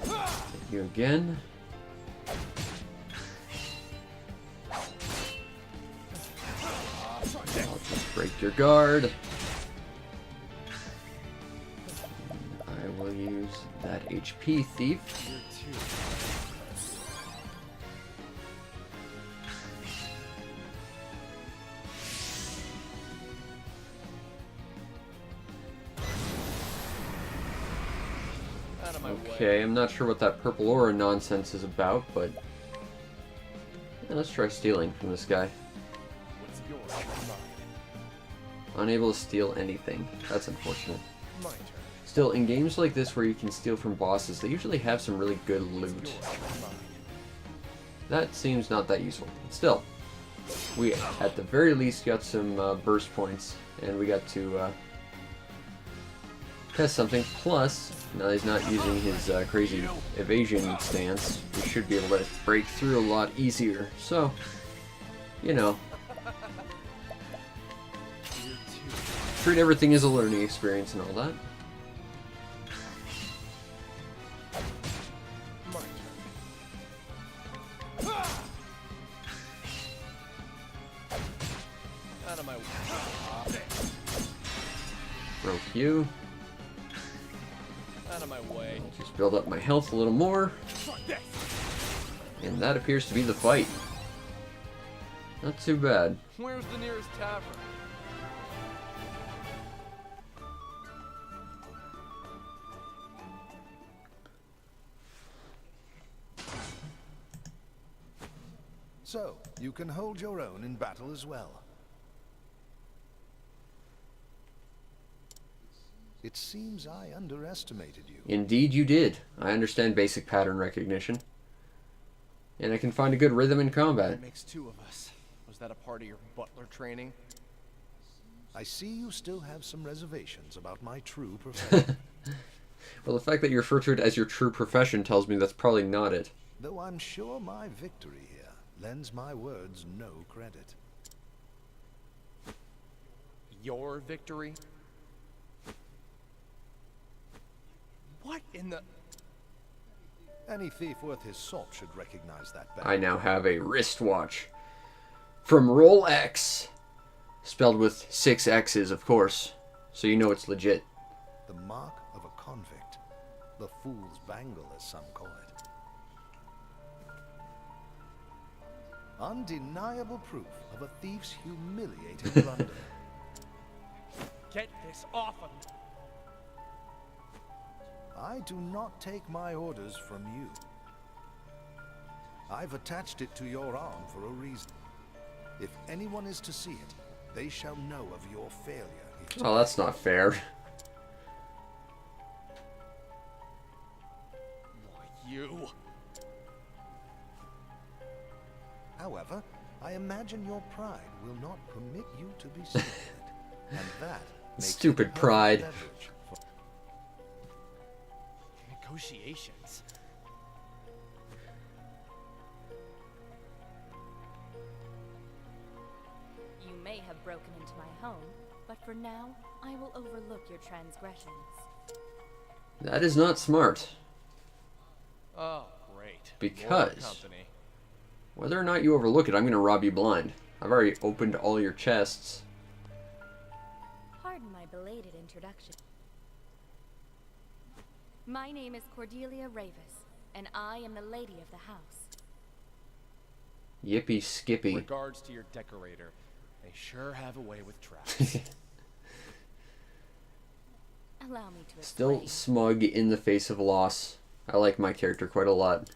Hit you again. I'll just break your guard. I will use that HP Thief. Out of my way. Okay, I'm not sure what that purple aura nonsense is about, but yeah, let's try stealing from this guy. Unable to steal anything. That's unfortunate. My turn. Still, in games like this where you can steal from bosses, they usually have some really good loot. Mine. That seems not that useful. Still, we at the very least got some burst points, and we got to test something. Plus, now he's not using his crazy evasion stance, we should be able to break through a lot easier. So, you know, treat everything as a learning experience and all that. My turn. Out of my way. Broke you. Out of my way. Just build up my health a little more. And that appears to be the fight. Not too bad. Where's the nearest tavern? So, you can hold your own in battle as well. It seems I underestimated you. Indeed you did. I understand basic pattern recognition. And I can find a good rhythm in combat. That makes two of us. Was that a part of your butler training? I see you still have some reservations about my true profession. Well, the fact that you refer to it as your true profession tells me that's probably not it. Though I'm sure my victory here lends my words no credit. Your victory? What in the... Any thief worth his salt should recognize that badge. I now have a wristwatch. From Roll X. Spelled with 6 X's, of course. So you know it's legit. The mark of a convict. The fool's bangle, as some call it. Undeniable proof of a thief's humiliating blunder. Get this off of me! I do not take my orders from you. I've attached it to your arm for a reason. If anyone is to see it, they shall know of your failure. Oh, that's not fair. Why, you... However, I imagine your pride will not permit you to be spared. And that makes Stupid it a pride. leverage for Negotiations? You may have broken into my home, but for now, I will overlook your transgressions. That is not smart. Oh, great. Because- More company. Whether or not you overlook it, I'm going to rob you blind. I've already opened all your chests. Pardon my belated introduction. My name is Cordelia Ravis, and I am the lady of the house. Yippee skippy. Regards to your decorator. They sure have a way with traps. Allow me to Still explain. smug in the face of loss. I like my character quite a lot.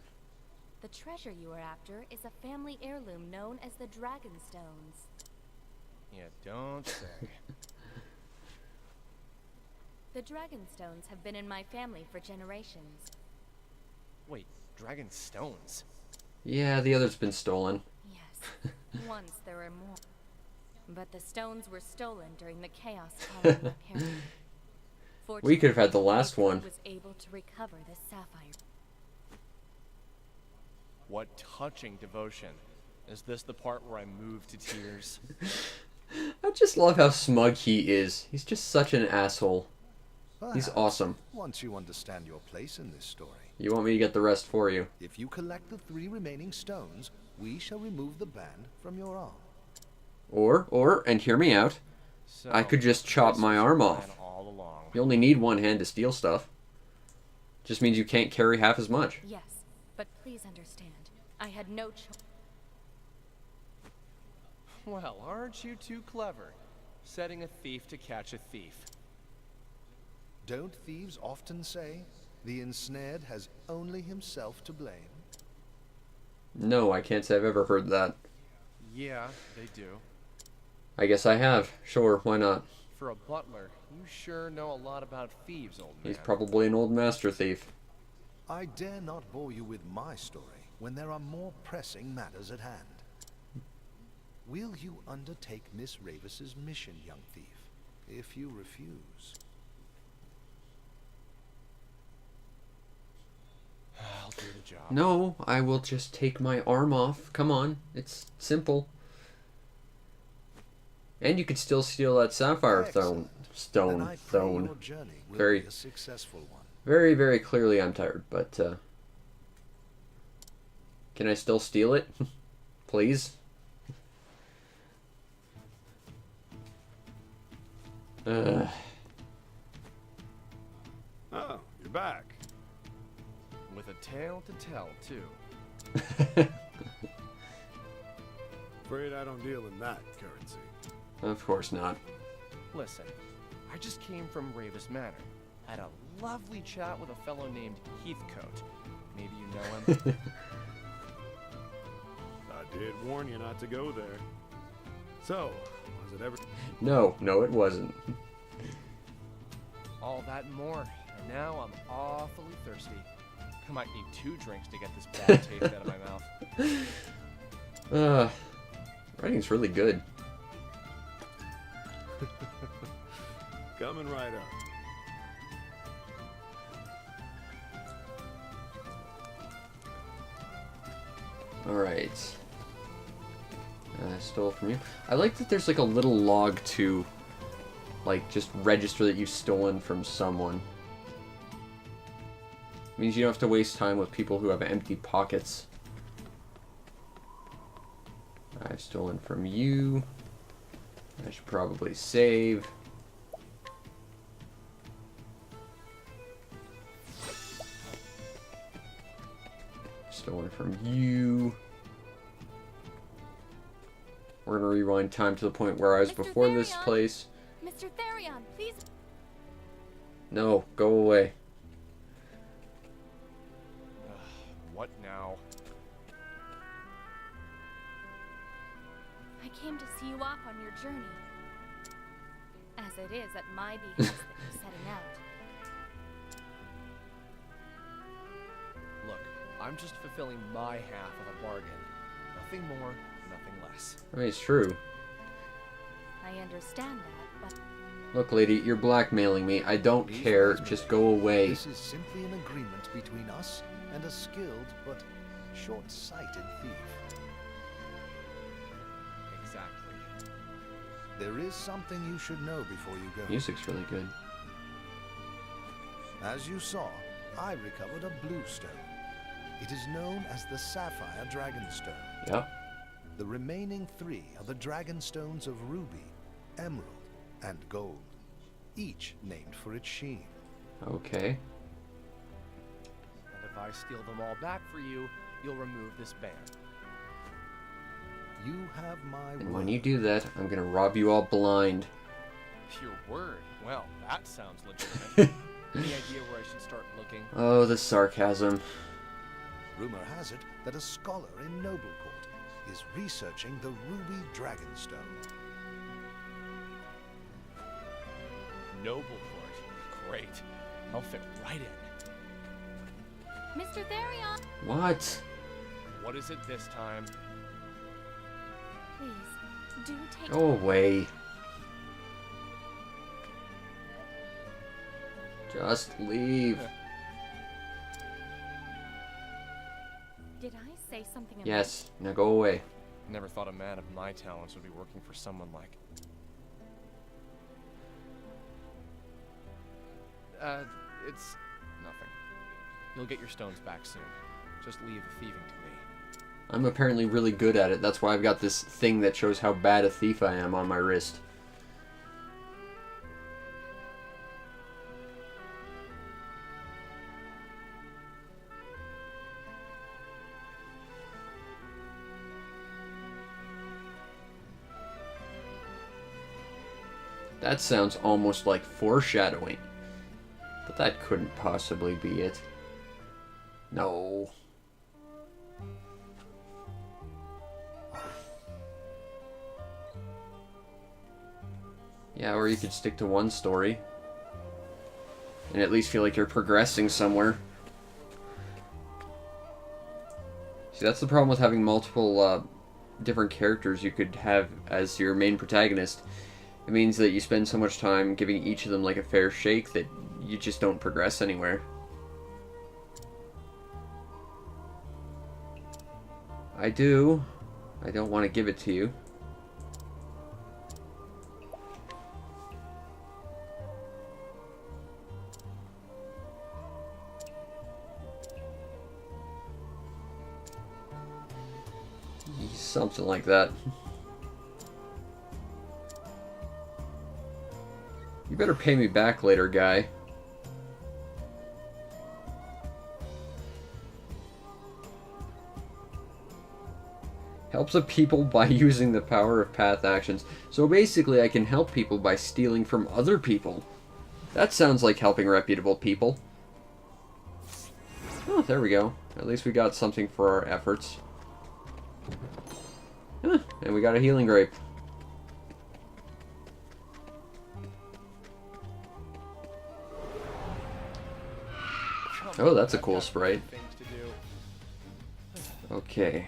The treasure you are after is a family heirloom known as the Dragonstones. Yeah, don't say. The Dragonstones have been in my family for generations. Wait, dragon stones? Yeah, the other's been stolen. Yes, once there were more. But the stones were stolen during the chaos following my parents. We could have had the Fortunately, last my one. crew was able to recover the sapphire. What touching devotion. Is this the part where I move to tears? I just love how smug he is. He's just such an asshole. He's perhaps, awesome. once you understand your place in this story. You want me to get the rest for you? If you collect the 3 remaining stones, we shall remove the band from your arm. Or, and hear me out, So, I could just chop this my was arm your off. plan all along. You only need one hand to steal stuff. Just means you can't carry half as much. Yes, but please understand, I had no choice. Well, aren't you too clever? Setting a thief to catch a thief. Don't thieves often say, the ensnared has only himself to blame? No, I can't say I've ever heard that. Yeah, they do. I guess I have. Sure, why not? For a butler, you sure know a lot about thieves, old man. He's probably an old master thief. I dare not bore you with my story when there are more pressing matters at hand. Will you undertake Miss Ravis's mission, young thief? If you refuse... I'll do the job. No, I will just take my arm off. Come on, it's simple. And you could still steal that sapphire Excellent. stone Then I pray thrown. your journey will Very- be a successful one. Very, very clearly I'm tired, but can I still steal it? Please? Oh, you're back. With a tale to tell, too. Afraid I don't deal in that currency. Of course not. Listen, I just came from Ravis Manor. Had a lovely chat with a fellow named Heathcote. Maybe you know him? I did warn you not to go there. So, was it ever... No, it wasn't. All that and more. And now I'm awfully thirsty. I might need 2 drinks to get this bad taste out of my mouth. Writing's really good. Coming right up. Alright. I stole from you. I like that there's like a little log to, like, just register that you've stolen from someone. Means you don't have to waste time with people who have empty pockets. I've stolen from you. I should probably save. Stolen from you. We're gonna rewind time to the point where I was Mr. before this Therion? place. Mr. Therion, please. No, go away. What now? I came to see you off on your journey. As it is at my behest that you're setting out. Look, I'm just fulfilling my half of a bargain. Nothing more, nothing less. I mean, it's true. I understand that, but Look, lady, you're blackmailing me. I don't Please care. rise, Just my go lady. away. This is simply an agreement between us and a skilled but short-sighted thief. Exactly. There is something you should know before you go. Music's really good. As you saw, I recovered a blue stone. It is known as the Sapphire Dragonstone. Yep. The remaining 3 are the Dragonstones of Ruby, Emerald, and Gold, each named for its sheen. Okay. And if I steal them all back for you, you'll remove this ban. You have my And word. when you do that, I'm gonna rob you all blind. Your word? Well, that sounds legitimate. Any idea where I should start looking? Oh, the sarcasm. Rumor has it that a scholar in Noblecourt is researching the Ruby Dragonstone. Noblecourt. Great. I'll fit right in. Mr. Therion, What? What is it this time? please do take. Go away. Just leave. Did I say something? Yes, now go away. Never thought a man of my talents would be working for someone like... it's nothing. You'll get your stones back soon. Just leave the thieving to me. I'm apparently really good at it. That's why I've got this thing that shows how bad a thief I am on my wrist. That sounds almost like foreshadowing. But that couldn't possibly be it. No. Yeah, or you could stick to one story. And at least feel like you're progressing somewhere. See, that's the problem with having multiple different characters you could have as your main protagonist. It means that you spend so much time giving each of them like a fair shake that you just don't progress anywhere. I do. I don't want to give it to you. Something like that. You better pay me back later, guy. Helps the people by using the power of path actions. So basically I can help people by stealing from other people. That sounds like helping reputable people. Oh, there we go. At least we got something for our efforts. Huh, and we got a healing grape. Oh, that's a cool sprite. Okay.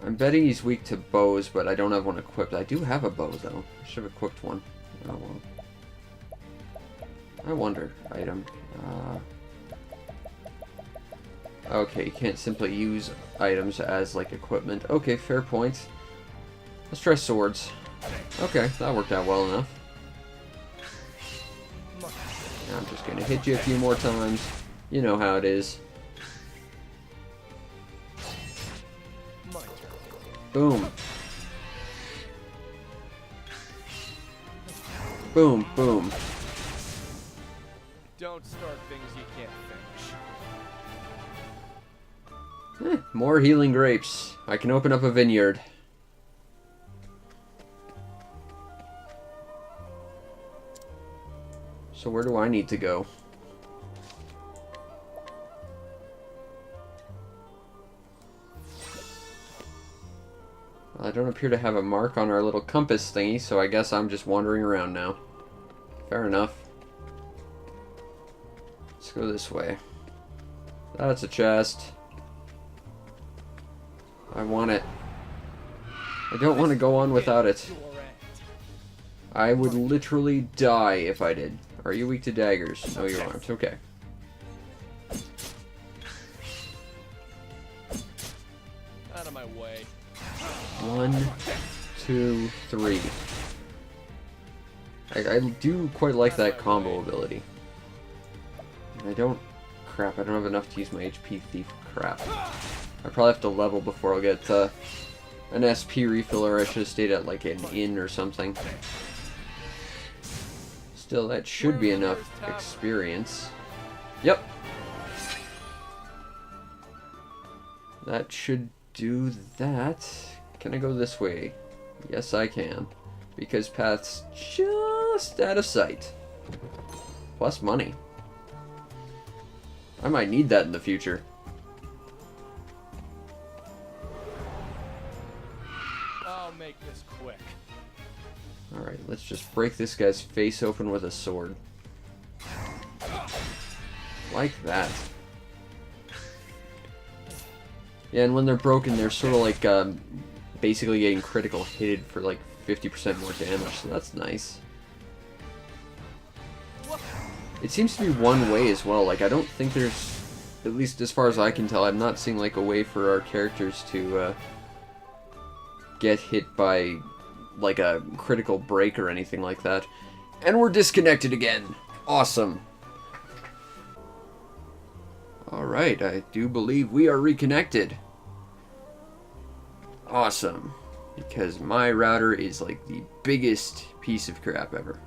I'm betting he's weak to bows, but I don't have one equipped. I do have a bow, though. I should have equipped one. Oh, well. I wonder. Item. Okay, you can't simply use items as, like, equipment. Okay, fair point. Let's try swords. Okay, that worked out well enough. Now I'm just gonna hit you a few more times. You know how it is. Boom. Boom, boom. Don't start things you can't finish. More healing grapes. I can open up a vineyard. So where do I need to go? Well, I don't appear to have a mark on our little compass thingy, so I guess I'm just wandering around now. Fair enough. Let's go this way. That's a chest. I want it. I don't want to go on without it. I would literally die if I did. Are you weak to daggers? No, you aren't. Okay. Out of my way. 1, 2, 3. I do quite like that combo ability. I don't... Crap, I don't have enough to use my HP thief. Crap. I probably have to level before I'll get an SP refill, or I should have stayed at like an inn or something. Still, that should be enough experience. Yep. That should do that. Can I go this way? Yes, I can. Because path's just out of sight. Plus money. I might need that in the future. I'll make this quick. Alright, let's just break this guy's face open with a sword. Like that. Yeah, and when they're broken, they're sort of like basically getting critical hit for like 50% more damage, so that's nice. It seems to be one way as well. Like, I don't think there's, at least as far as I can tell, I'm not seeing like a way for our characters to get hit by like a critical break or anything like that. And we're disconnected again. Awesome. Alright, I do believe we are reconnected. Awesome. Because my router is like the biggest piece of crap ever.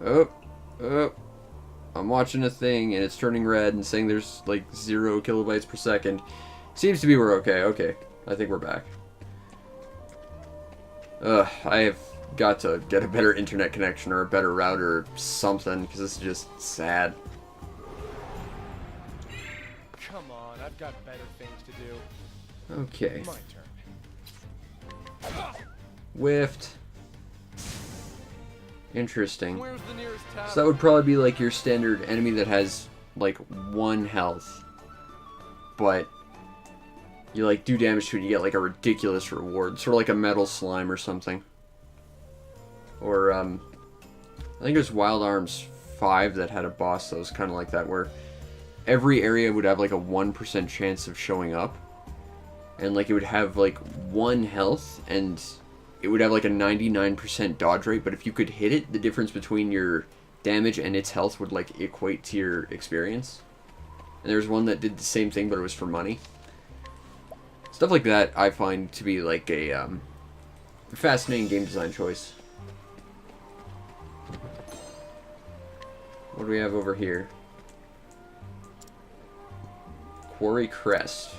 Oh. Oh, I'm watching a thing and it's turning red and saying there's like 0 kilobytes per second. Seems to be we're okay. Okay, I think we're back. I have got to get a better internet connection or a better router or something, because this is just sad. Come on, I've got better things to do. Okay. My turn. Whiffed. Interesting. Where's the nearest tavern? So that would probably be like your standard enemy that has like 1 health. But you like do damage to it, you get like a ridiculous reward. Sort of like a metal slime or something. Or I think it was Wild Arms 5 that had a boss that was kind of like that, where every area would have like a 1% chance of showing up. And like it would have like 1 health, and it would have like a 99% dodge rate, but if you could hit it, the difference between your damage and its health would like equate to your experience. And there's one that did the same thing, but it was for money. Stuff like that I find to be like a fascinating game design choice. What do we have over here? Quarry Crest.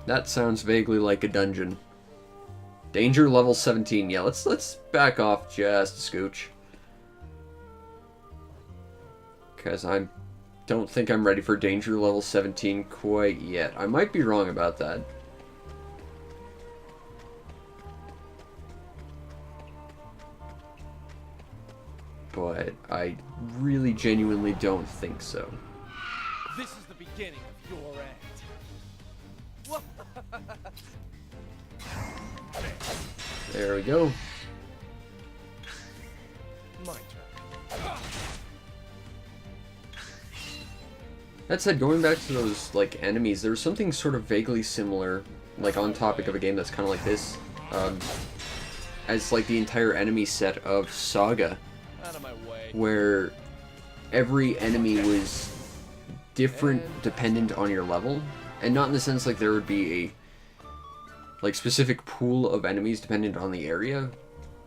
That sounds vaguely like a dungeon. Danger level 17. Yeah, let's back off just a scooch. Because I don't think I'm ready for danger level 17 quite yet. I might be wrong about that. But I really genuinely don't think so. This is the beginning of your end. There we go. My turn. That said, going back to those like enemies, there was something sort of vaguely similar, like on topic of a game that's kind of like this, as like the entire enemy set of Saga, Out of my way. where every enemy was different dependent on your level, and not in the sense like there would be a like specific pool of enemies dependent on the area,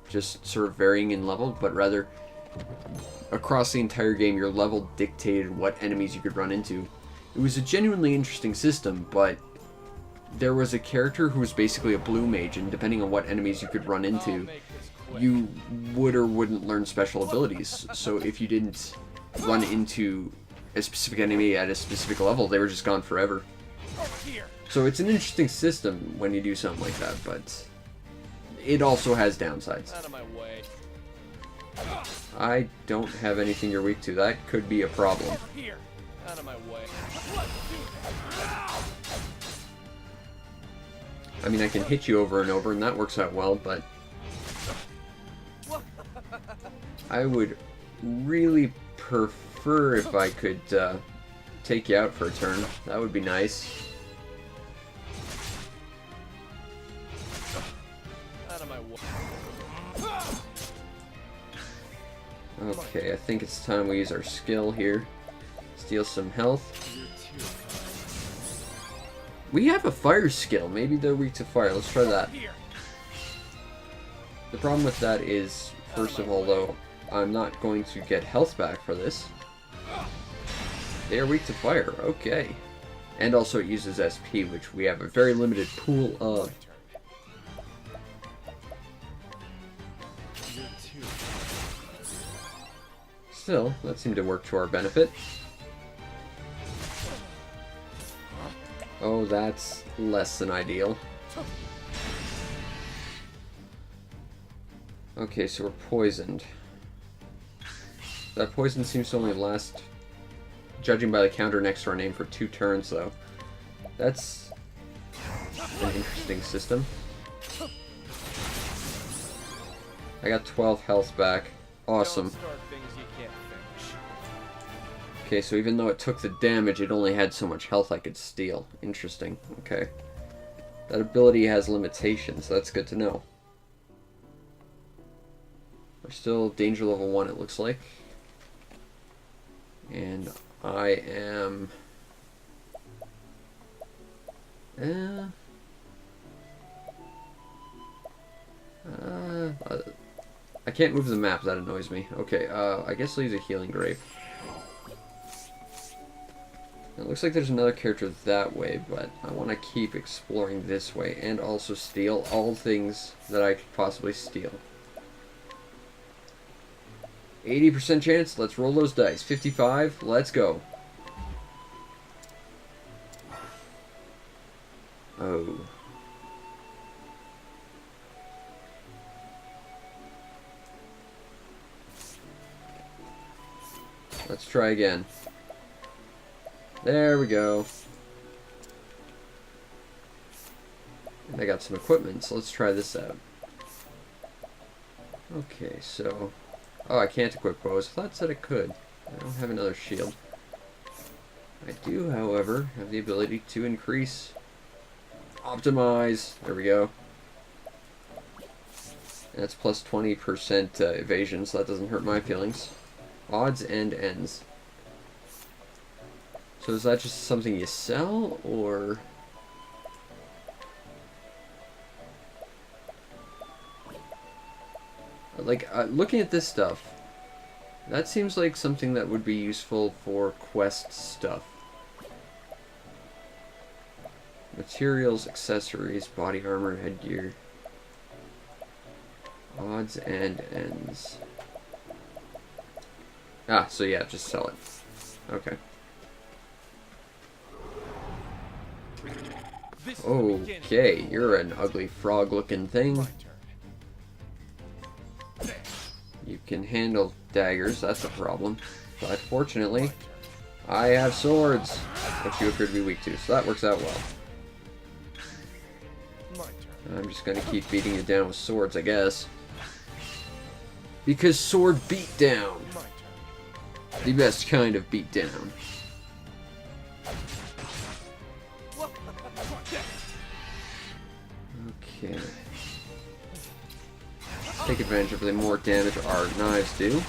just sort of varying in level, but rather across the entire game your level dictated what enemies you could run into. It was a genuinely interesting system, but there was a character who was basically a blue mage, and depending on what enemies you could run into, you would or wouldn't learn special abilities. So if you didn't run into a specific enemy at a specific level, they were just gone forever. So it's an interesting system when you do something like that, but it also has downsides. Out of my way. I don't have anything you're weak to. That could be a problem. Here. Out of my way. I mean, I can hit you over and over, and that works out well, but I would really prefer if I could take you out for a turn. That would be nice. Out of my way. Okay, I think it's time we use our skill here. Steal some health. We have a fire skill. Maybe they're weak to fire. Let's try that. The problem with that is, first of all, though, I'm not going to get health back for this. They are weak to fire. Okay. And also it uses SP, which we have a very limited pool of. Still, that seemed to work to our benefit. Oh, that's less than ideal. Okay, so we're poisoned. That poison seems to only last, judging by the counter next to our name, for 2 turns, though. That's an interesting system. I got 12 health back. Awesome. Don't start things you can't finish. Okay, so even though it took the damage, it only had so much health I could steal. Interesting. Okay. That ability has limitations. That's good to know. We're still danger level 1, it looks like. And I am... I can't move the map, that annoys me. Okay, I guess I'll use a healing grape. It looks like there's another character that way, but I want to keep exploring this way and also steal all things that I could possibly steal. 80% chance, let's roll those dice. 55, let's go. Oh. Let's try again. There we go. And I got some equipment, so let's try this out. Okay, so... Oh, I can't equip bows. I thought it said I could. I don't have another shield. I do, however, have the ability to increase... Optimize! There we go. That's plus 20% evasion, so that doesn't hurt my feelings. Odds and ends. So is that just something you sell, or... Like, looking at this stuff, that seems like something that would be useful for quest stuff. Materials, accessories, body armor, headgear. Odds and ends. Ah, so yeah, just sell it. Okay. Okay, you're an ugly frog-looking thing. You can handle daggers, that's a problem. But fortunately, I have swords, which you appear to be weak to, so that works out well. I'm just gonna keep beating you down with swords, I guess. Because sword beat down. The best kind of beat down. Okay. Take advantage of the more damage our knives do.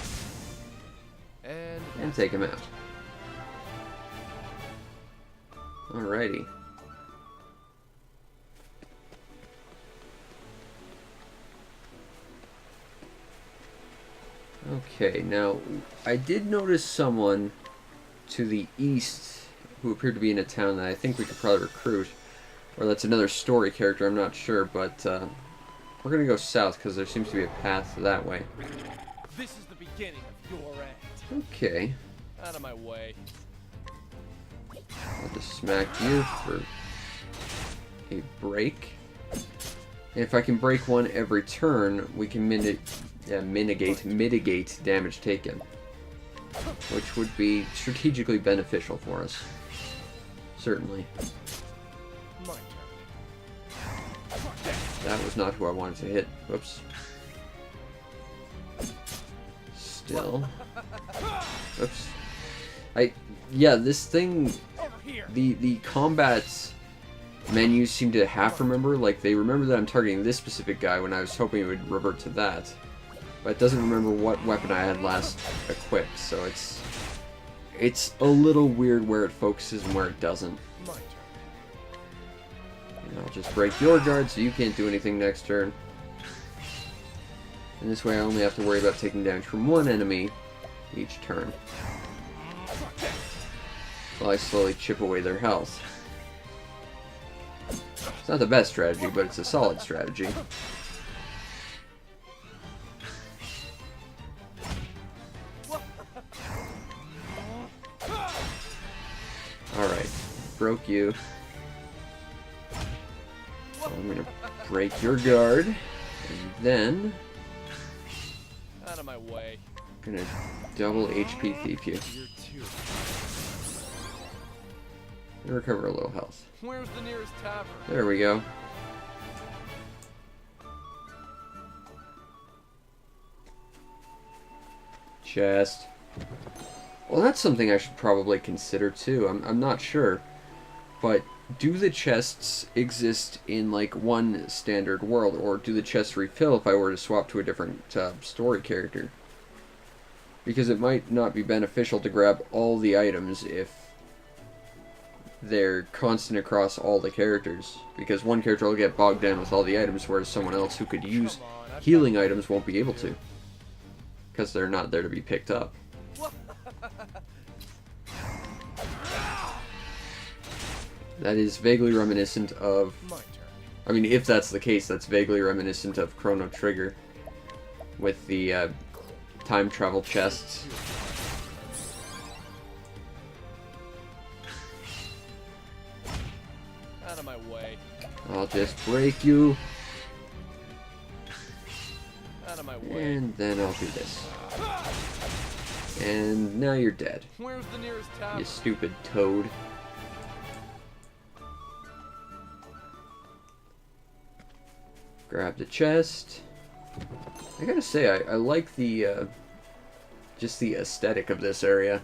And take him out. Alrighty. Okay, now, I did notice someone to the east who appeared to be in a town that I think we could probably recruit. Or that's another story character, I'm not sure, but we're gonna go south because there seems to be a path that way. This is the beginning of your end. Okay. Out of my way. I'll just smack you for a break. And if I can break one every turn, we can mitigate damage taken. Which would be strategically beneficial for us. Certainly. That was not who I wanted to hit. Whoops. Still. Oops. Yeah, this thing, the combat menus seem to half remember, like they remember that I'm targeting this specific guy when I was hoping it would revert to that. But it doesn't remember what weapon I had last equipped, so it's a little weird where it focuses and where it doesn't. And I'll just break your guard so you can't do anything next turn. And this way I only have to worry about taking damage from one enemy each turn. While I slowly chip away their health. It's not the best strategy, but it's a solid strategy. Alright, broke you. So I'm gonna break your guard, and then Out of my way. I'm gonna double HP thief you. And recover a little health. Where's the nearest tavern? There we go. Chest. Well, that's something I should probably consider too. I'm not sure. But do the chests exist in like one standard world, or do the chests refill if I were to swap to a different story character? Because it might not be beneficial to grab all the items if they're constant across all the characters. Because one character will get bogged down with all the items, whereas someone else who could use healing items won't be able to. Because they're not there to be picked up. That is vaguely reminiscent of... I mean, if that's the case, that's vaguely reminiscent of Chrono Trigger. With the time travel chests. Out of my way. I'll just break you. Out of my way. And then I'll do this. And now you're dead. Where's the nearest tavern? You stupid toad. Grab the chest. I gotta say, I like the, just the aesthetic of this area.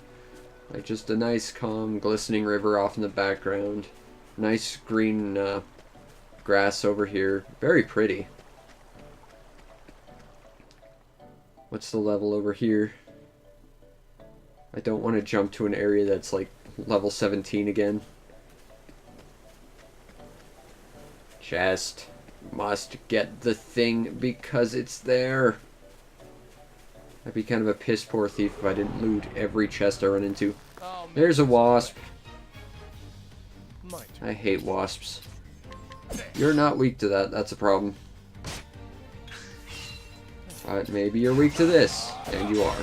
Like, just a nice, calm, glistening river off in the background. Nice green, grass over here. Very pretty. What's the level over here? I don't want to jump to an area that's, like, level 17 again. Chest. Must get the thing because it's there. I'd be kind of a piss poor thief if I didn't loot every chest I run into. Oh, There's a wasp. my turn. I hate wasps. You're not weak to that, that's a problem. But maybe you're weak to this, and you are.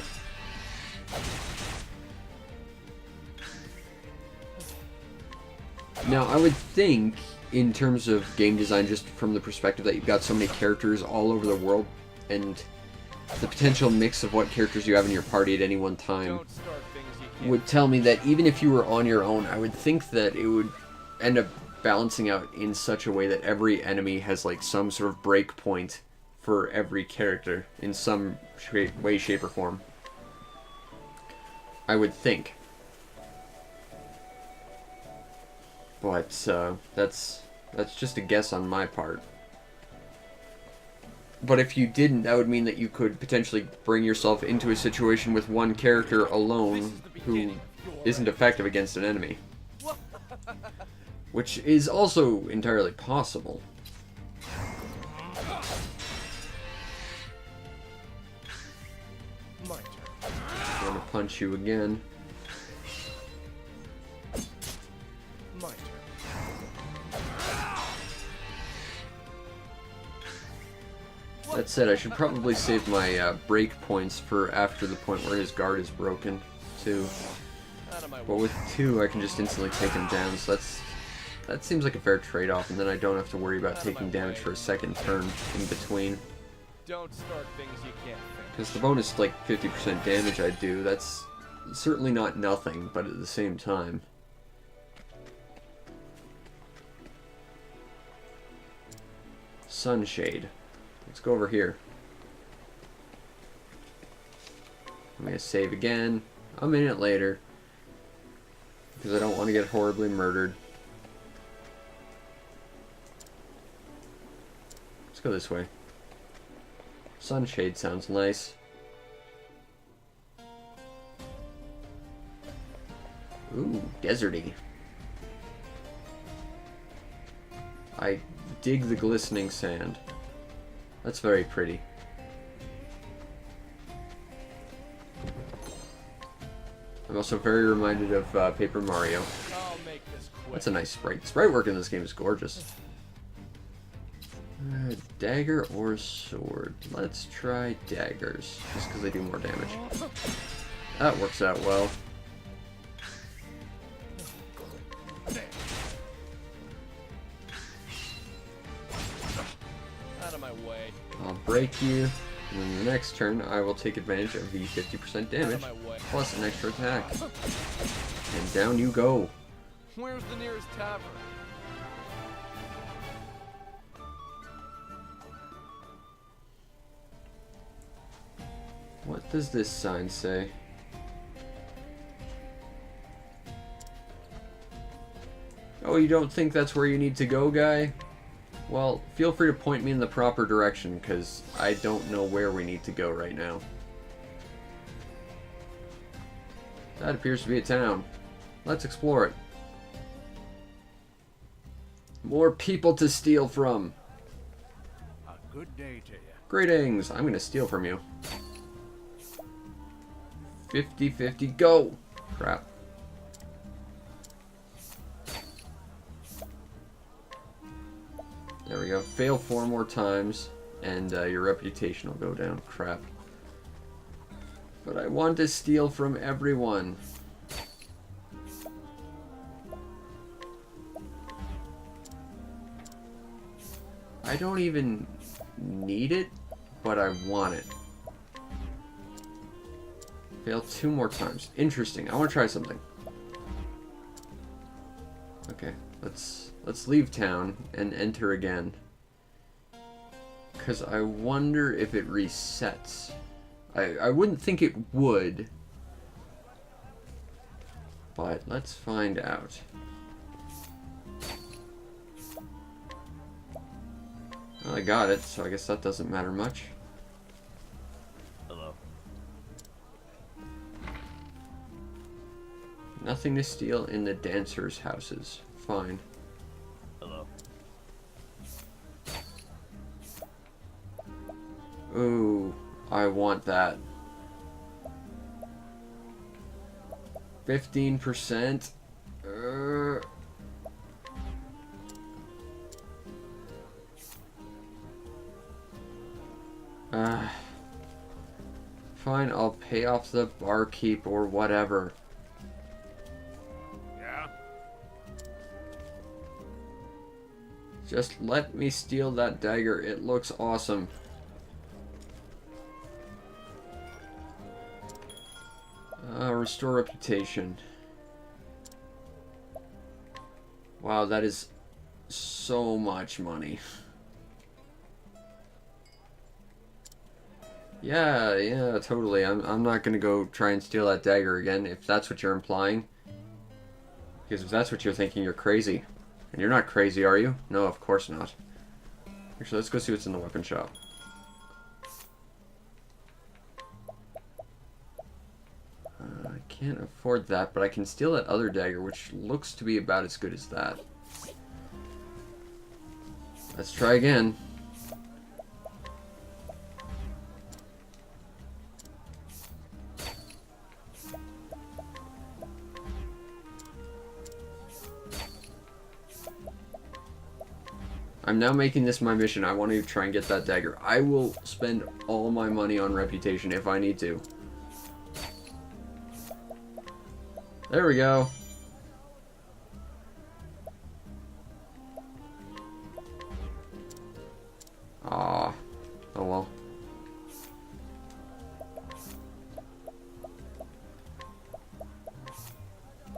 Now, I would think, in terms of game design, just from the perspective that you've got so many characters all over the world, and the potential mix of what characters you have in your party at any one time, Don't start things you can't. would tell me that even if you were on your own, I would think that it would end up balancing out in such a way that every enemy has like some sort of break point for every character in some way, shape, or form. I would think. But that's just a guess on my part. But if you didn't, that would mean that you could potentially bring yourself into a situation with one character alone who isn't effective against an enemy. Which is also entirely possible. My turn. I'm gonna punch you again. My turn. That said, I should probably save my break points for after the point where his guard is broken, too. Out of my But way. with 2, I can just instantly take him down, so that seems like a fair trade-off, and then I don't have to worry about taking damage for a second turn in between. Don't start things you can't fix. Because the bonus, like, 50% damage I do, that's certainly not nothing, but at the same time. Sunshade. Let's go over here. I'm gonna save again, a minute later, because I don't want to get horribly murdered. Let's go this way. Sunshade sounds nice. Ooh, deserty. I dig the glistening sand. That's very pretty. I'm also very reminded of Paper Mario. I'll make this quick. That's a nice sprite. Sprite work in this game is gorgeous. Dagger or sword? Let's try daggers, just because they do more damage. That works out well. Out of my way. I'll break you, and then the next turn I will take advantage of the 50% Out damage, of my way. plus an extra attack. And down you go. Where's the nearest tavern? What does this sign say? Oh, you don't think that's where you need to go, guy? Well, feel free to point me in the proper direction, because I don't know where we need to go right now. That appears to be a town. Let's explore it. More people to steal from. A good day to you. Greetings. I'm going to steal from you. 50-50, go! Crap. There we go. Fail 4 more times, and your reputation will go down. Crap. But I want to steal from everyone. I don't even need it, but I want it. Fail 2 more times. Interesting. I want to try something. Okay, let's leave town and enter again. Because I wonder if it resets. I wouldn't think it would. But let's find out. Well, I got it, so I guess that doesn't matter much. Hello. Nothing to steal in the dancers' houses. Fine. Hello. Ooh, I want that. 15%. Fine, I'll pay off the barkeep or whatever. Yeah? Just let me steal that dagger. It looks awesome. Restore reputation. Wow, that is so much money. Yeah, totally. I'm not gonna go try and steal that dagger again, if that's what you're implying. Because if that's what you're thinking, you're crazy. And you're not crazy, are you? No, of course not. Actually, let's go see what's in the weapon shop. I can't afford that, but I can steal that other dagger, which looks to be about as good as that. Let's try again. I'm now making this my mission. I want to try and get that dagger. I will spend all my money on reputation if I need to. There we go. Ah, oh well.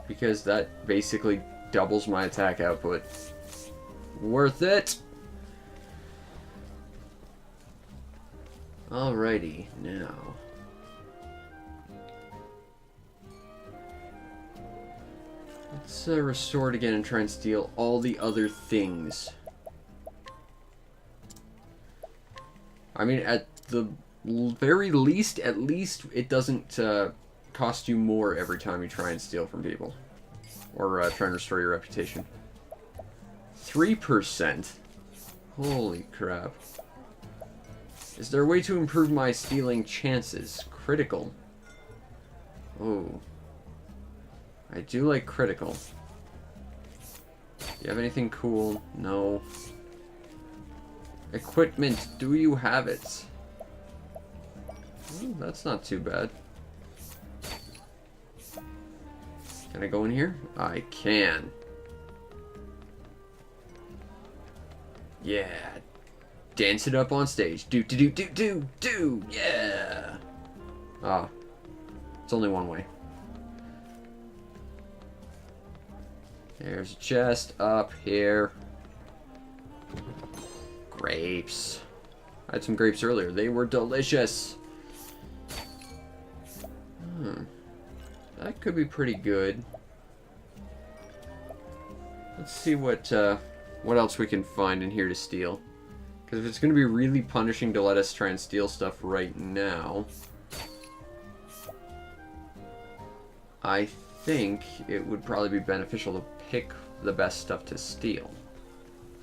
Because that basically doubles my attack output. Worth it! Alrighty, now. Let's restore it again and try and steal all the other things. I mean, at the very least, at least it doesn't cost you more every time you try and steal from people. Or try and restore your reputation. 3%? Holy crap. Is there a way to improve my stealing chances? Critical. Oh. I do like critical. Do you have anything cool? No. Equipment, do you have it? Ooh, that's not too bad. Can I go in here? I can. Yeah. Dance it up on stage. Do, do, do, do, do, do. Yeah. Ah. It's only one way. There's a chest up here. Grapes. I had some grapes earlier. They were delicious. That could be pretty good. Let's see what else we can find in here to steal. Because if it's going to be really punishing to let us try and steal stuff right now, I think it would probably be beneficial to pick the best stuff to steal.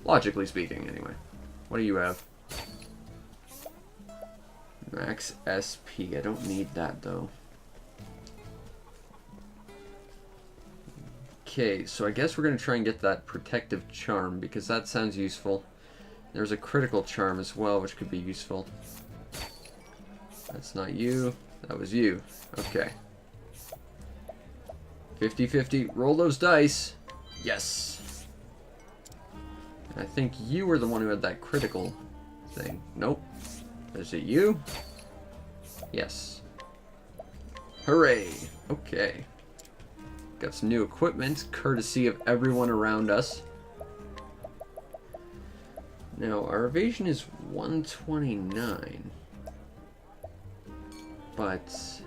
Logically speaking, anyway. What do you have? Max SP. I don't need that, though. Okay, so I guess we're going to try and get that protective charm, because that sounds useful. There's a critical charm as well, which could be useful. That's not you. That was you. Okay. 50-50. Roll those dice. Yes. I think you were the one who had that critical thing. Nope. Is it you? Yes. Hooray! Okay. Got some new equipment, courtesy of everyone around us. Now, our evasion is 129. But...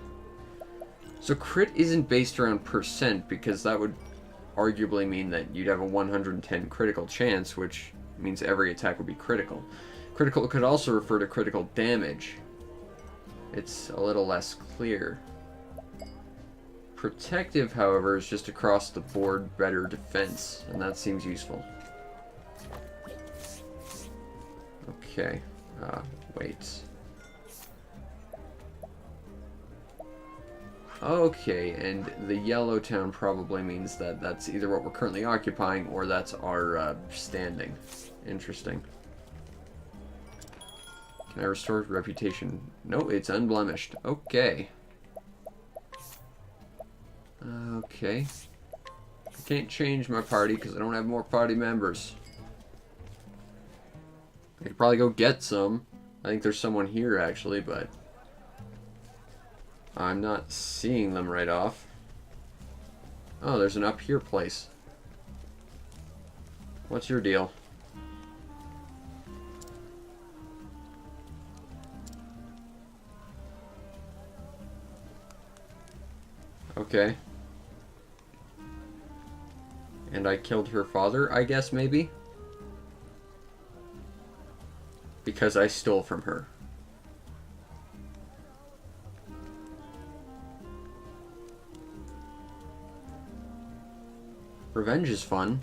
So crit isn't based around percent, because that would arguably mean that you'd have a 110 critical chance, which means every attack would be critical. Critical could also refer to critical damage. It's a little less clear. Protective, however, is just across the board better defense, and that seems useful. Okay. Wait. Okay, and the yellow town probably means that that's either what we're currently occupying or that's our standing. Interesting. Can I restore reputation? No, it's unblemished. Okay. Okay. I can't change my party because I don't have more party members. I could probably go get some. I think there's someone here actually, but I'm not seeing them right off. Oh, there's an up here place. What's your deal? Okay. And I killed her father, I guess, maybe? Because I stole from her. Revenge is fun.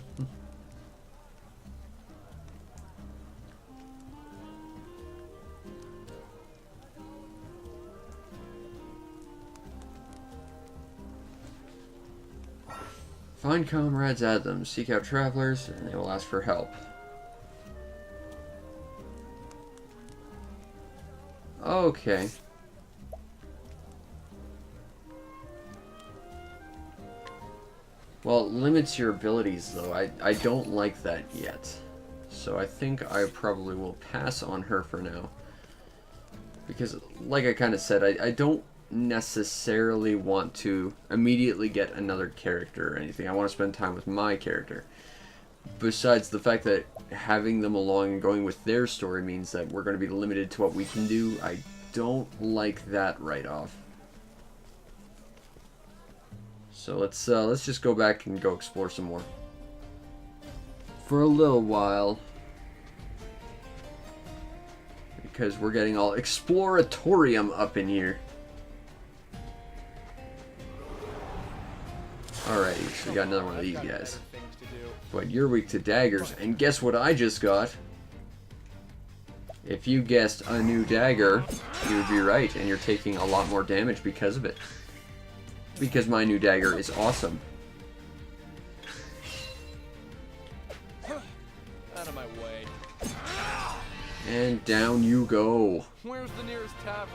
Find comrades, add them. Seek out travelers, and they will ask for help. Okay. Well, it limits your abilities, though. I don't like that yet. So I think I probably will pass on her for now. Because, like I kind of said, I don't necessarily want to immediately get another character or anything. I want to spend time with my character. Besides the fact that having them along and going with their story means that we're going to be limited to what we can do, I don't like that right off. So let's just go back and go explore some more. For a little while. Because we're getting all exploratorium up in here. Alrighty, so we got another one of these guys. But you're weak to daggers, and guess what I just got? If you guessed a new dagger, you would be right, and you're taking a lot more damage because of it. Because my new dagger is awesome. Out of my way. And down you go. Where's the nearest tavern?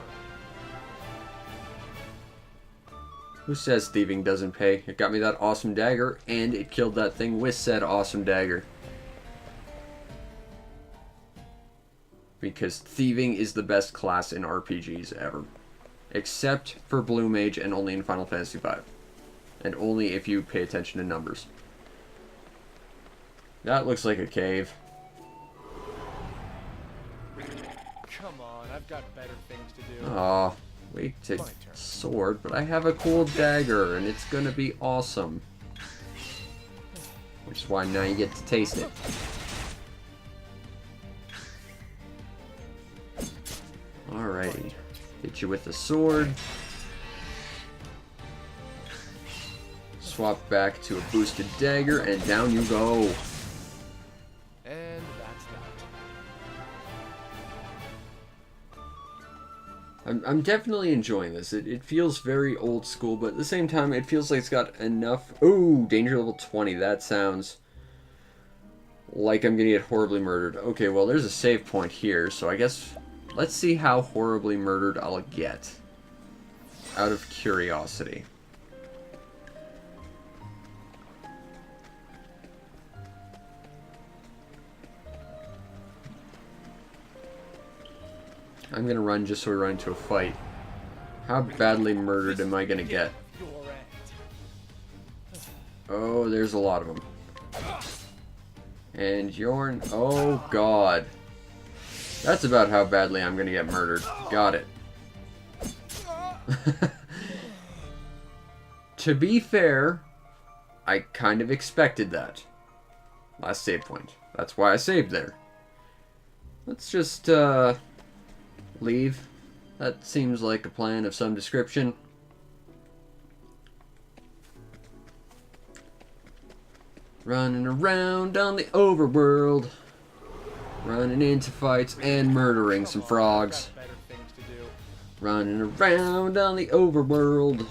Who says thieving doesn't pay? It got me that awesome dagger, and it killed that thing with said awesome dagger. Because thieving is the best class in RPGs ever. Except for Blue Mage and only in Final Fantasy V. And only if you pay attention to numbers. That looks like a cave. Come on, I've got better things to do. Aw, wait to sword, but I have a cool dagger, and it's gonna be awesome. Which is why now you get to taste it. Alrighty. Hit you with the sword. Swap back to a boosted dagger, and down you go. And that's that. I'm definitely enjoying this. It feels very old school, but at the same time, it feels like it's got enough... Ooh, danger level 20. That sounds like I'm gonna get horribly murdered. Okay, well, there's a save point here, so I guess... Let's see how horribly murdered I'll get. Out of curiosity. I'm gonna run just so we run into a fight. How badly murdered am I gonna get? Your end. Oh, there's a lot of them. And Yorn, oh god. That's about how badly I'm gonna get murdered. Got it. To be fair, I kind of expected that. Last save point. That's why I saved there. Let's just, leave. That seems like a plan of some description. Running around on the overworld. Running into fights and murdering some frogs. Better things to do. Running around on the overworld.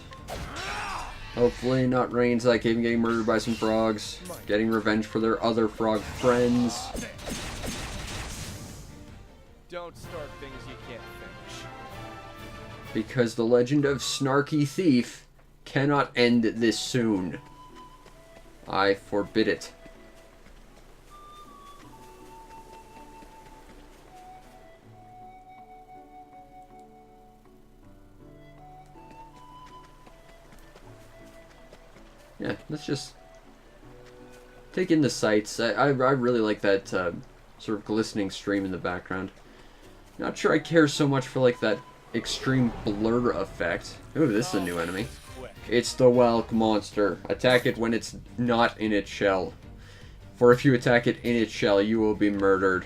Hopefully not Rain's like even getting murdered by some frogs. Getting revenge for their other frog friends. Don't start things you can't finish. Because the legend of Snarky Thief cannot end this soon. I forbid it. Yeah, let's just take in the sights. I really like that sort of glistening stream in the background. Not sure I care so much for like that extreme blur effect. Ooh, this is a new enemy. It's the Whelk monster. Attack it when it's not in its shell. For if you attack it in its shell, you will be murdered.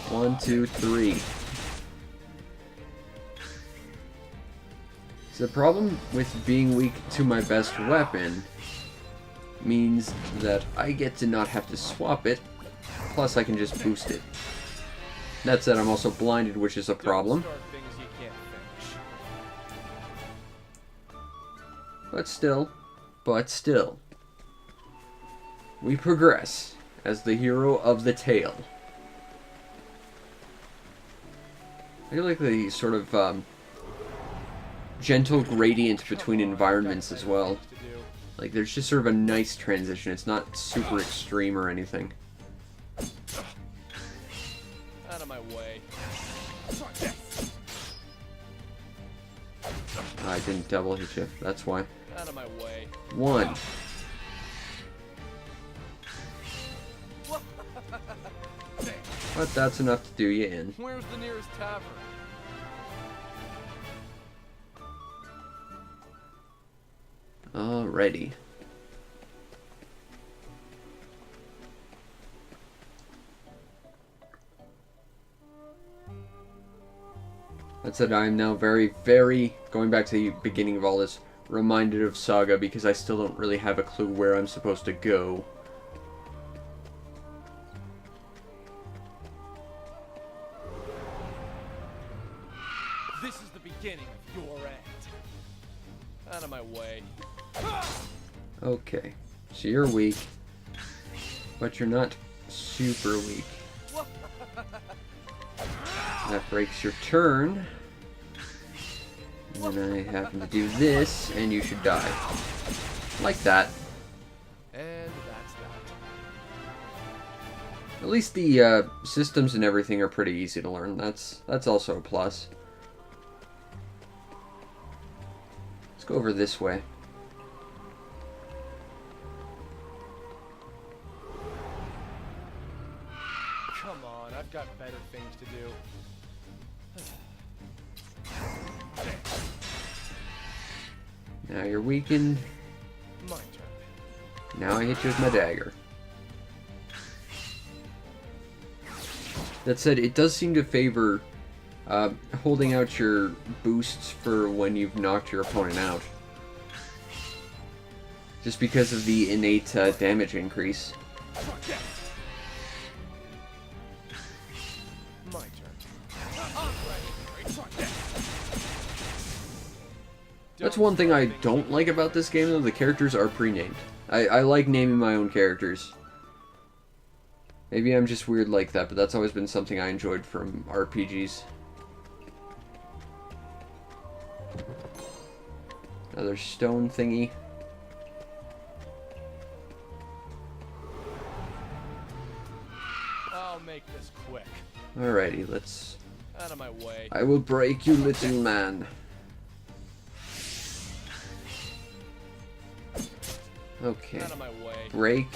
1, 2, 3. So the problem with being weak to my best weapon means that I get to not have to swap it, plus I can just boost it. That said, I'm also blinded, which is a problem. Don't start things you can't finish. But still, we progress as the hero of the tale. I like the sort of gentle gradient between environments as well. Like, there's just sort of a nice transition. It's not super extreme or anything. Out of my way. I didn't double hit you. That's why. Out of my way. 1. But that's enough to do you in. Where's the nearest tavern? Alrighty. That said, I am now very, going back to the beginning of all this, reminded of Saga because I still don't really have a clue where I'm supposed to go. This is the beginning of your end. Out of my way. Okay, so you're weak, but you're not super weak. That breaks your turn. And then I happen to do this, and you should die. Like that. And that's that. At least the systems and everything are pretty easy to learn. That's also a plus. Let's go over this way. Come on, I've got better things to do. Now you're weakened. My turn. Now I hit you with my dagger. That said, it does seem to favor holding out your boosts for when you've knocked your opponent out. Just because of the innate damage increase. My turn. That's one thing I don't like about this game, though. The characters are pre-named. I like naming my own characters. Maybe I'm just weird like that, but that's always been something I enjoyed from RPGs. Another stone thingy. I'll make this quick. Alrighty, let's... Out of my way. I will break you, little man. Okay. Out of my way. Break.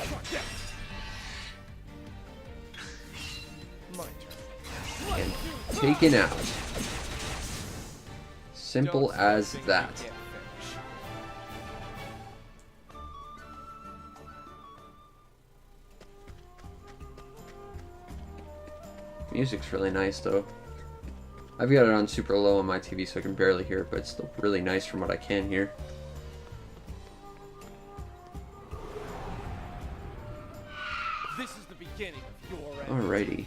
My turn. And taken out. Simple Don't start as things you that. can't finish. Music's really nice though. I've got it on super low on my TV so I can barely hear it, but it's still really nice from what I can hear. This is the beginning of your end. Alrighty.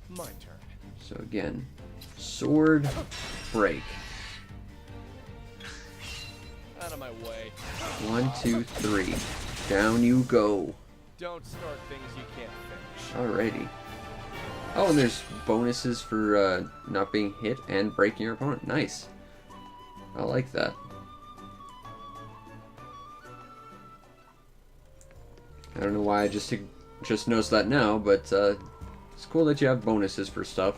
My turn. So again, sword, break. Out of my way. 1, 2, 3. Down you go. Don't start things you can't finish. Alrighty. Oh, and there's bonuses for not being hit and breaking your opponent. Nice. I like that. I don't know why I just noticed that now, but it's cool that you have bonuses for stuff.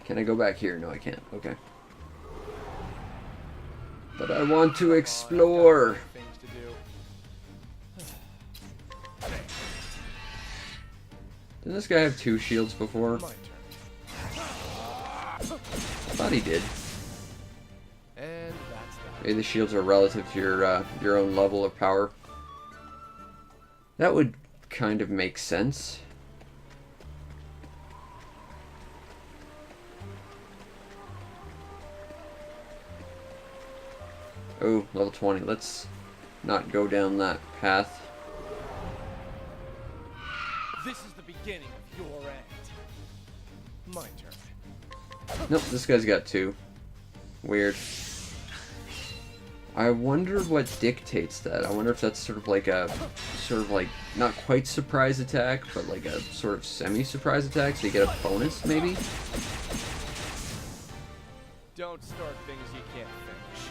Can I go back here? No, I can't. Okay. But I want to explore. Things to do. Didn't this guy have 2 shields before? My turn. I thought he did. And that's that. Maybe the shields are relative to your own level of power. That would kind of make sense. Oh, level 20. Let's not go down that path. This is the beginning of your end. My turn. Nope, this guy's got 2. Weird. I wonder what dictates that. I wonder if that's sort of like not quite surprise attack, but like a sort of semi-surprise attack, so you get a bonus maybe? Don't start things you can't finish.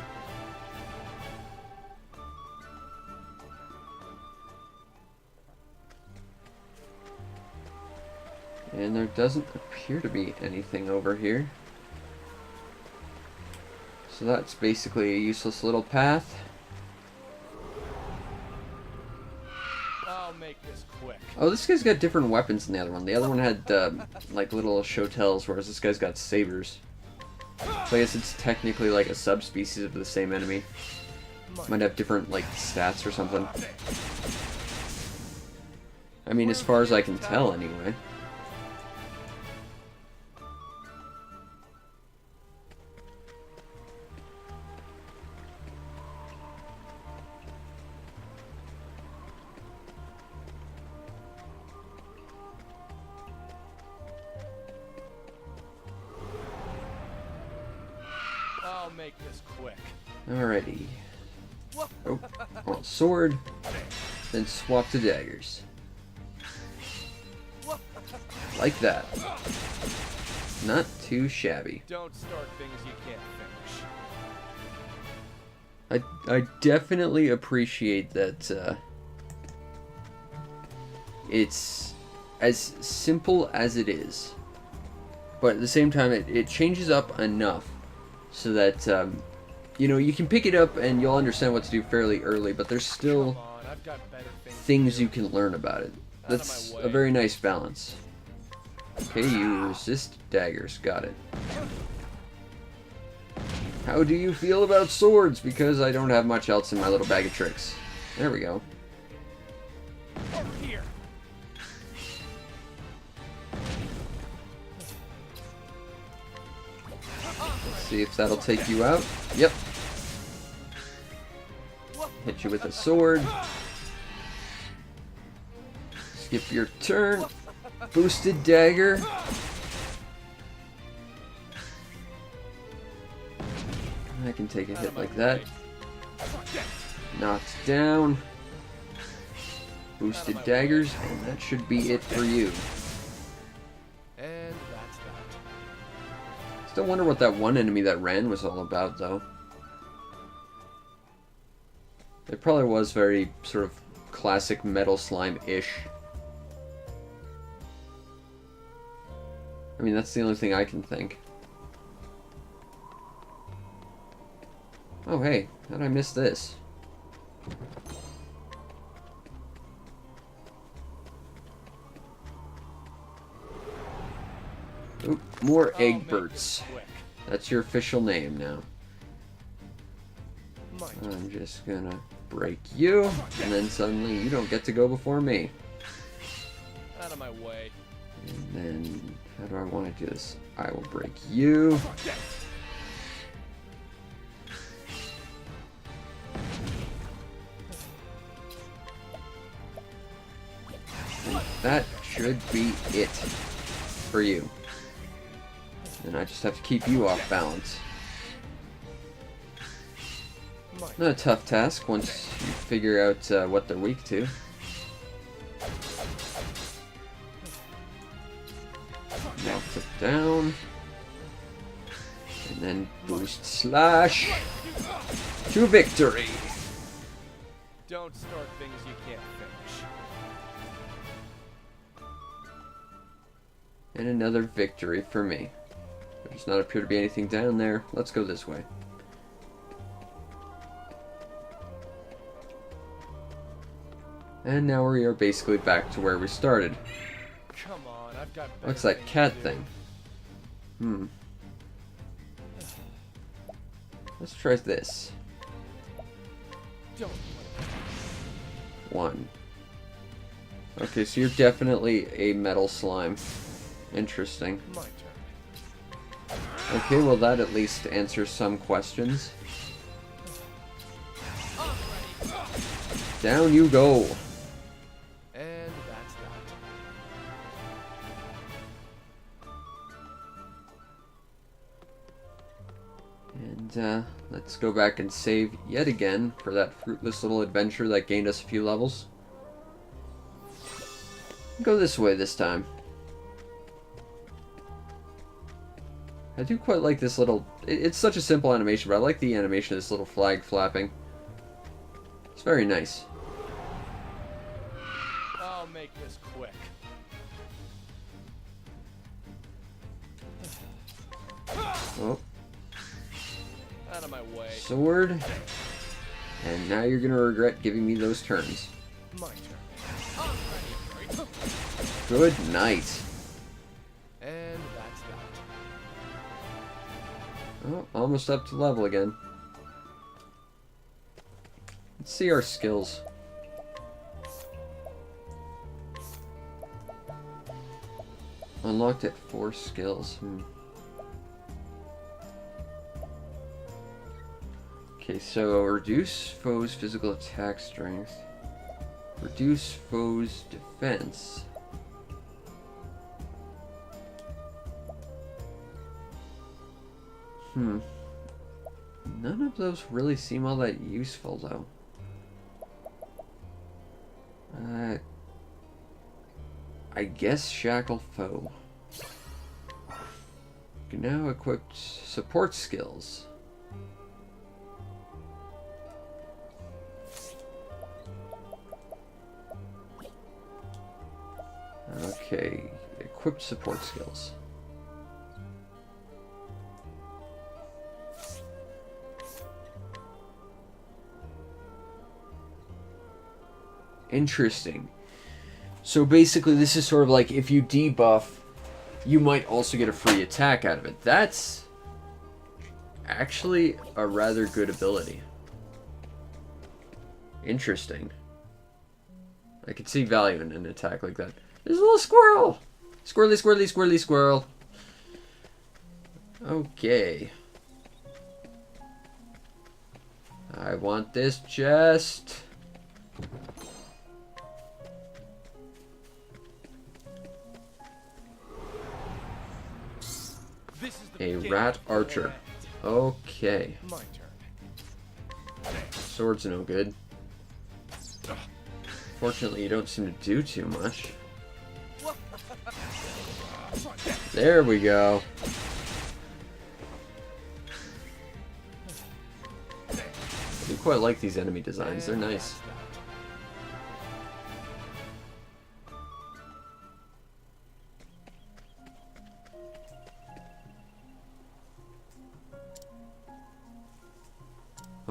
And there doesn't appear to be anything over here. So that's basically a useless little path. I'll make this quick. Oh, this guy's got different weapons than the other one. The other one had like little shotels, whereas this guy's got sabers. So I guess it's technically like a subspecies of the same enemy. Might have different like stats or something. I mean, as far as I can tell anyway. I'll make this quick. Alrighty. Oh, well, sword, then swap to daggers. Like that. Not too shabby. Don't start things you can't finish. I definitely appreciate that it's as simple as it is, but at the same time it changes up enough so that you know, you can pick it up and you'll understand what to do fairly early, but there's still Come on, I've got better things. things you can learn about it. Out of That's my a way. very nice balance. Okay, you resist daggers. Got it. How do you feel about swords? Because I don't have much else in my little bag of tricks. There we go. Over here. Let's see if that'll take you out. Yep. Hit you with a sword. Skip your turn. Boosted dagger. I can take a hit like that. Knocked down. Boosted daggers, and that should be it for you. And that's that. Still wonder what that one enemy that ran was all about, though. It probably was very sort of classic Metal Slime-ish. I mean, that's the only thing I can think. Oh, hey, how'd I miss this? Oop, more I'll make Egberts. this quick. That's your official name now. My turn. I'm just gonna break you, and then suddenly you don't get to go before me. Out of my way. And then, how do I want to do this? I will break you. And that should be it for you. And I just have to keep you off balance. My Not a tough task once you figure out what they're weak to. Knock it down. And then boost slash to victory. Don't start things you can't finish. And another victory for me. There does not appear to be anything down there. Let's go this way. And now we are basically back to where we started. Come on, I've got better What's that things cat to do. thing? Let's try this. Don't One. Okay, so you're definitely a metal slime. Interesting. my turn. Okay, well that at least answers some questions. Down you go. And that's that. And let's go back and save yet again for that fruitless little adventure that gained us a few levels. Go this way this time. I do quite like this little... It's such a simple animation, but I like the animation of this little flag flapping. It's very nice. I'll make this quick. Oh, Out of my way. sword. And now you're gonna regret giving me those turns. My turn. Good night. And that's that. Oh, almost up to level again. Let's see our skills. Unlocked at 4 skills. Okay, so reduce foes' physical attack strength. Reduce foes' defense. None of those really seem all that useful, though. I guess Shackle Foe. You can now equip support skills. Okay, equipped support skills. Interesting. So basically this is sort of like if you debuff, you might also get a free attack out of it. That's actually a rather good ability. Interesting. I could see value in an attack like that. There's a little squirrel! Squirrely, squirrely, squirrely, squirrel. Okay. I want this chest. This is the A beginning rat of archer. the end. Okay. My turn. Sword's no good. Fortunately, you don't seem to do too much. There we go. I do quite like these enemy designs. They're nice.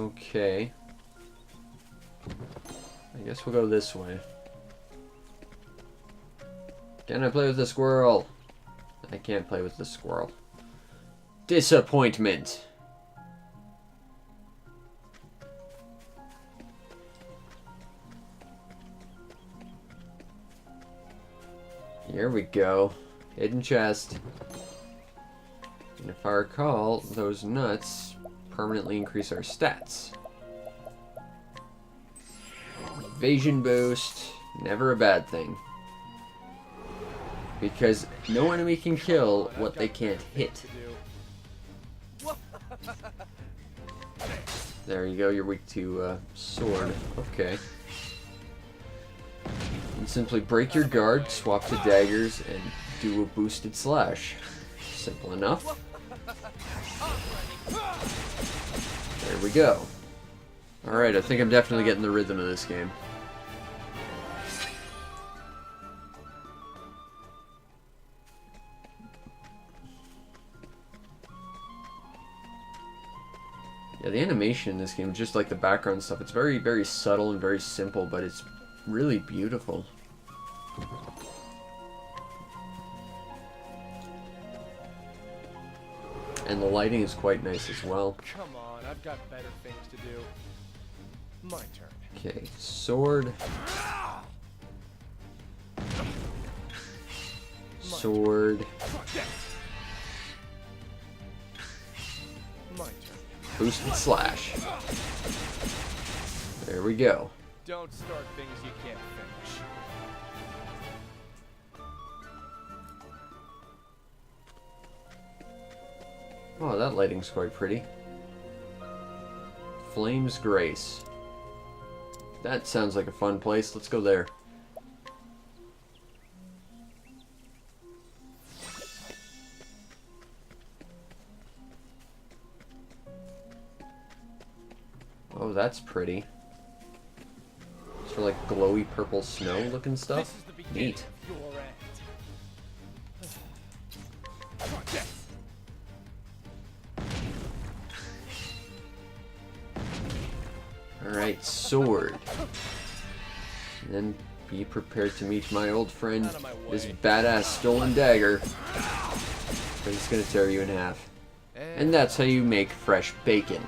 Okay. I guess we'll go this way. Can I play with the squirrel? I can't play with the squirrel. Disappointment. Here we go. Hidden chest. And if I recall, those nuts permanently increase our stats. Evasion boost. Never a bad thing. Because no enemy can kill what they can't hit. There you go, you're weak to sword. Okay. And simply break your guard, swap to daggers, and do a boosted slash. Simple enough. There we go. Alright, I think I'm definitely getting the rhythm of this game. Yeah, the animation in this game, just like the background stuff, it's very, very subtle and very simple, but it's really beautiful. And the lighting is quite nice as well. Come on, I've got better things to do. My turn. Okay, sword. Sword. My turn. Boosted slash. There we go. Don't start things you can't finish. Oh, that lighting's quite pretty. Flames Grace. That sounds like a fun place. Let's go there. Oh, that's pretty. It's for like glowy purple snow looking stuff. This is the beginning Neat. of your end. Alright, sword. And then be prepared to meet my old friend, Out of my this way. badass stolen dagger. Because it's gonna tear you in half. And that's how you make fresh bacon.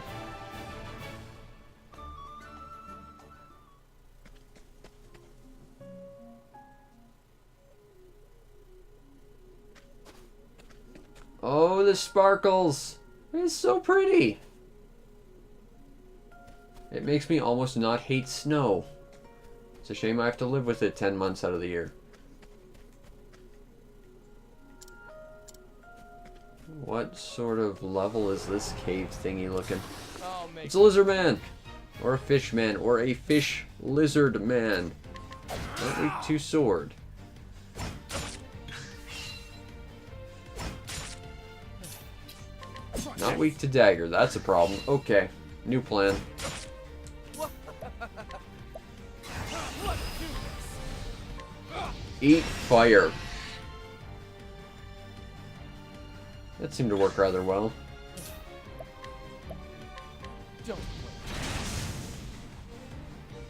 Oh, the sparkles! It's so pretty! It makes me almost not hate snow. It's a shame I have to live with it 10 months out of the year. What sort of level is this cave thingy looking? I'll make It's a lizard man! Or a fish man, or a fish lizard man. Not weak to sword. Not weak to dagger, that's a problem. Okay, new plan. Eat fire. That seemed to work rather well. Don't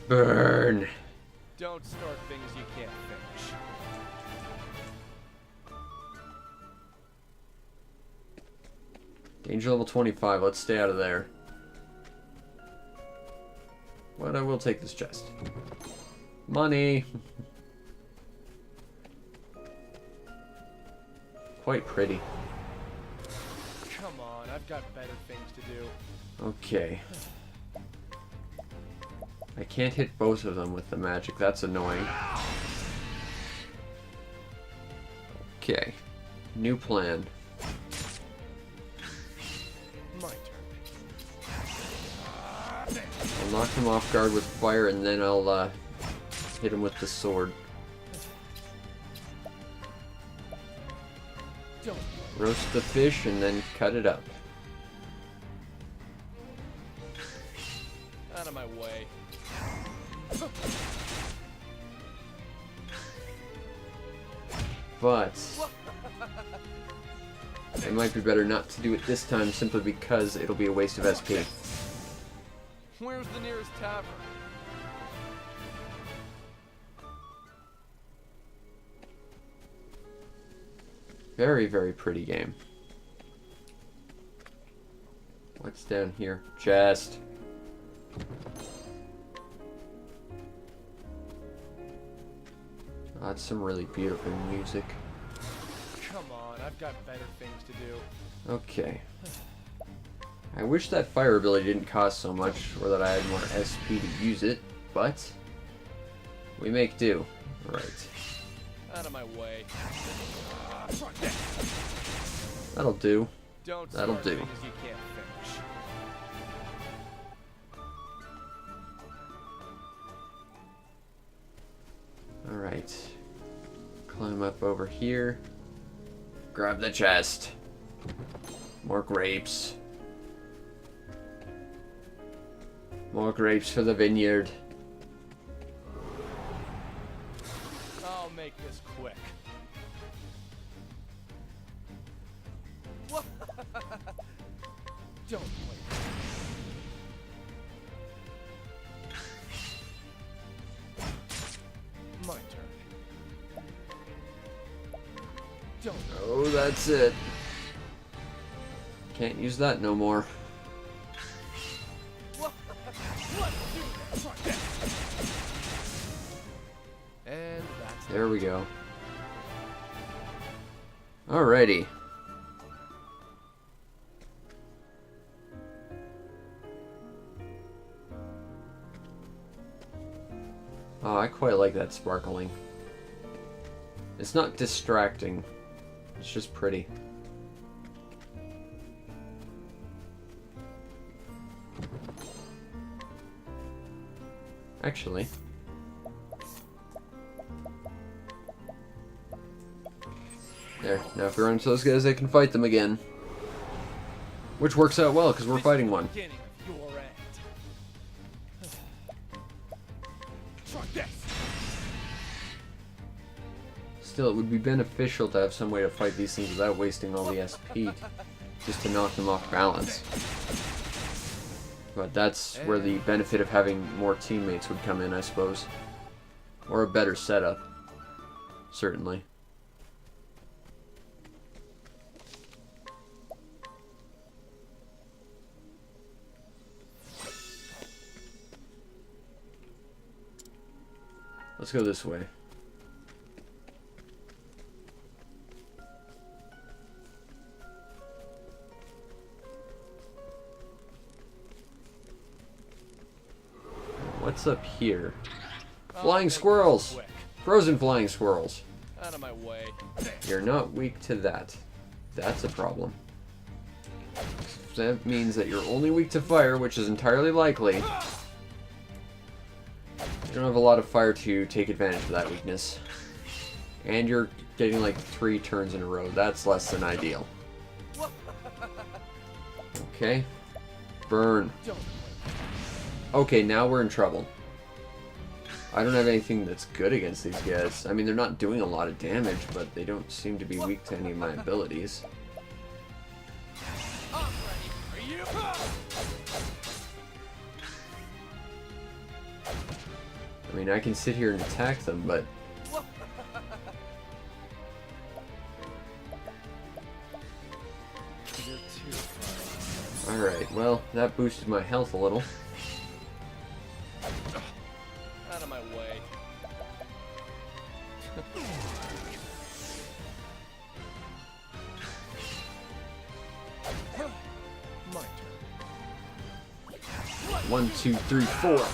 Burn. Don't start things you can't finish. Danger level 25, let's stay out of there. But I will take this chest. Money! Quite pretty. Come on, I've got better things to do. Okay. I can't hit both of them with the magic, that's annoying. Okay. New plan. My turn. I'll knock him off guard with fire and then I'll hit him with the sword. Don't Roast the fish and then cut it up. out of my way. But it might be better not to do it this time simply because it'll be a waste of SP. Where's the nearest tavern? Very, very pretty game. What's down here? Chest. That's some really beautiful music. Come on, I've got better things to do. Okay. I wish that fire ability didn't cost so much, or that I had more SP to use it, but we make do. Right. Out of my way. That'll do. Don't That'll start do. things you can't finish. Alright. Climb up over here. Grab the chest. More grapes. More grapes for the vineyard. I'll make this quick. Don't play. My turn. Don't. Oh, that's it. Can't use that no more. And that's There we go. Alrighty. Oh, I quite like that sparkling. It's not distracting. It's just pretty. Actually. There. Now if we run into those guys, I can fight them again. Which works out well, because we're fighting one. beginning of your end. Try this. Still, it would be beneficial to have some way to fight these things without wasting all the SP, just to knock them off balance. But that's where the benefit of having more teammates would come in, I suppose. Or a better setup. Certainly. Let's go this way. What's up here? Flying squirrels! Quick. Frozen flying squirrels. Out of my way. You're not weak to that. That's a problem. That means that you're only weak to fire, which is entirely likely. You don't have a lot of fire to take advantage of that weakness. And you're getting like 3 turns in a row. That's less than ideal. Okay. Burn. Okay, now we're in trouble. I don't have anything that's good against these guys. I mean, they're not doing a lot of damage, but they don't seem to be weak to any of my abilities. I mean, I can sit here and attack them, but... Alright, well, that boosted my health a little. Out of my way. My turn. 1, 2, 3, 4.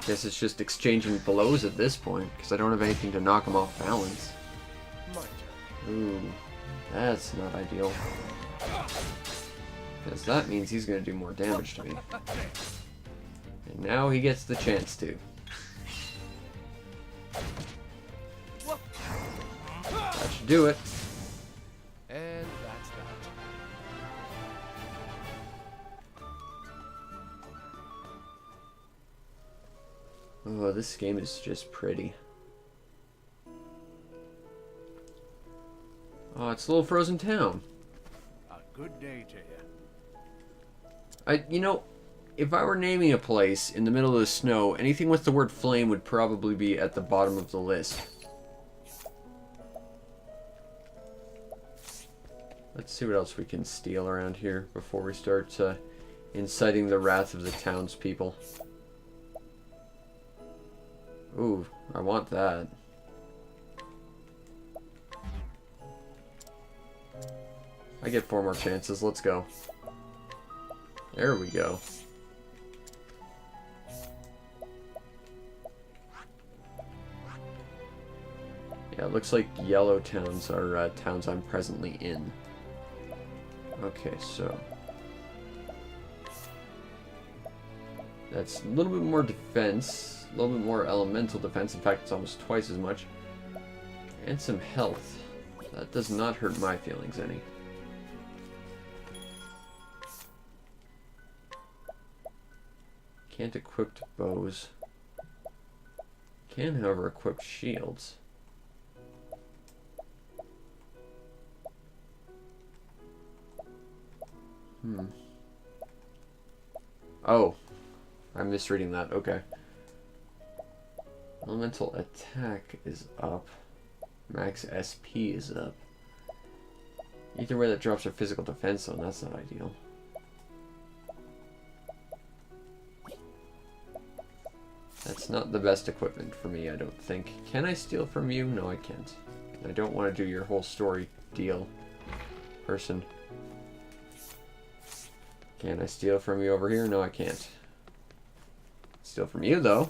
Guess it's just exchanging blows at this point, because I don't have anything to knock him off balance. My turn. Ooh, that's not ideal. Because that means he's going to do more damage to me. And now he gets the chance to. That should do it. And that's that. Oh, this game is just pretty. Oh, it's a little frozen town. Good day to you. You know, if I were naming a place in the middle of the snow, anything with the word flame would probably be at the bottom of the list. Let's see what else we can steal around here before we start inciting the wrath of the townspeople. Ooh, I want that. I get 4 more chances. Let's go. There we go. Yeah, it looks like yellow towns are towns I'm presently in. Okay, so that's a little bit more defense, a little bit more elemental defense. In fact, it's almost twice as much. And some health. That does not hurt my feelings any. Can't equip bows. Can, however, equip shields. Oh, I'm misreading that. Okay. Elemental attack is up. Max SP is up. Either way, that drops our physical defense, though. That's not ideal. That's not the best equipment for me, I don't think. Can I steal from you? No, I can't. I don't want to do your whole story deal, person. Can I steal from you over here? No, I can't. Steal from you, though.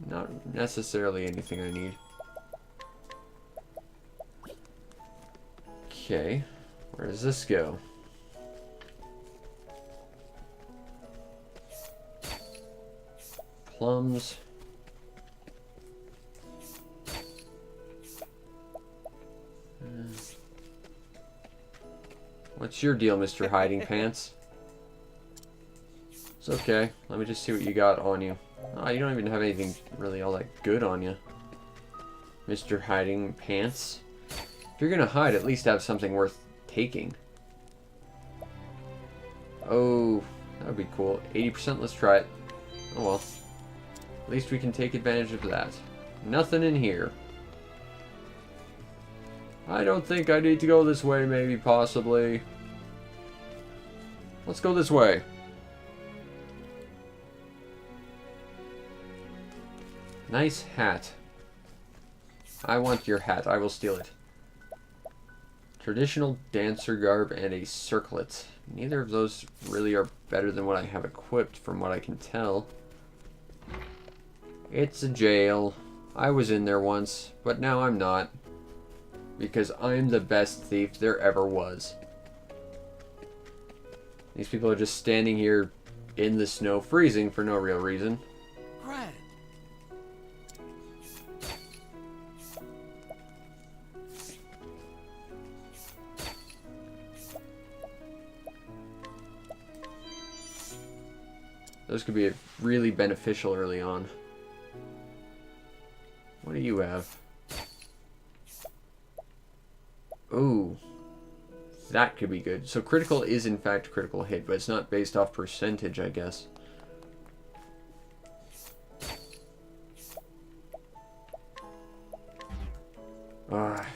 Not necessarily anything I need. Okay. Where does this go? Plums. What's your deal, Mr. Hiding Pants? It's okay. Let me just see what you got on you. Oh, you don't even have anything really all that good on you, Mr. Hiding Pants. If you're gonna hide, at least have something worth taking. Oh, that would be cool. 80%, let's try it. Oh well. At least we can take advantage of that. Nothing in here. I don't think I need to go this way, maybe, possibly. Let's go this way. Nice hat. I want your hat. I will steal it. Traditional dancer garb and a circlet. Neither of those really are better than what I have equipped, from what I can tell. It's a jail. I was in there once, but now I'm not. Because I'm the best thief there ever was. These people are just standing here in the snow, freezing for no real reason. Grand. Those could be really beneficial early on. What do you have? Ooh. That could be good. So critical is in fact critical hit, but it's not based off percentage, I guess. Ah.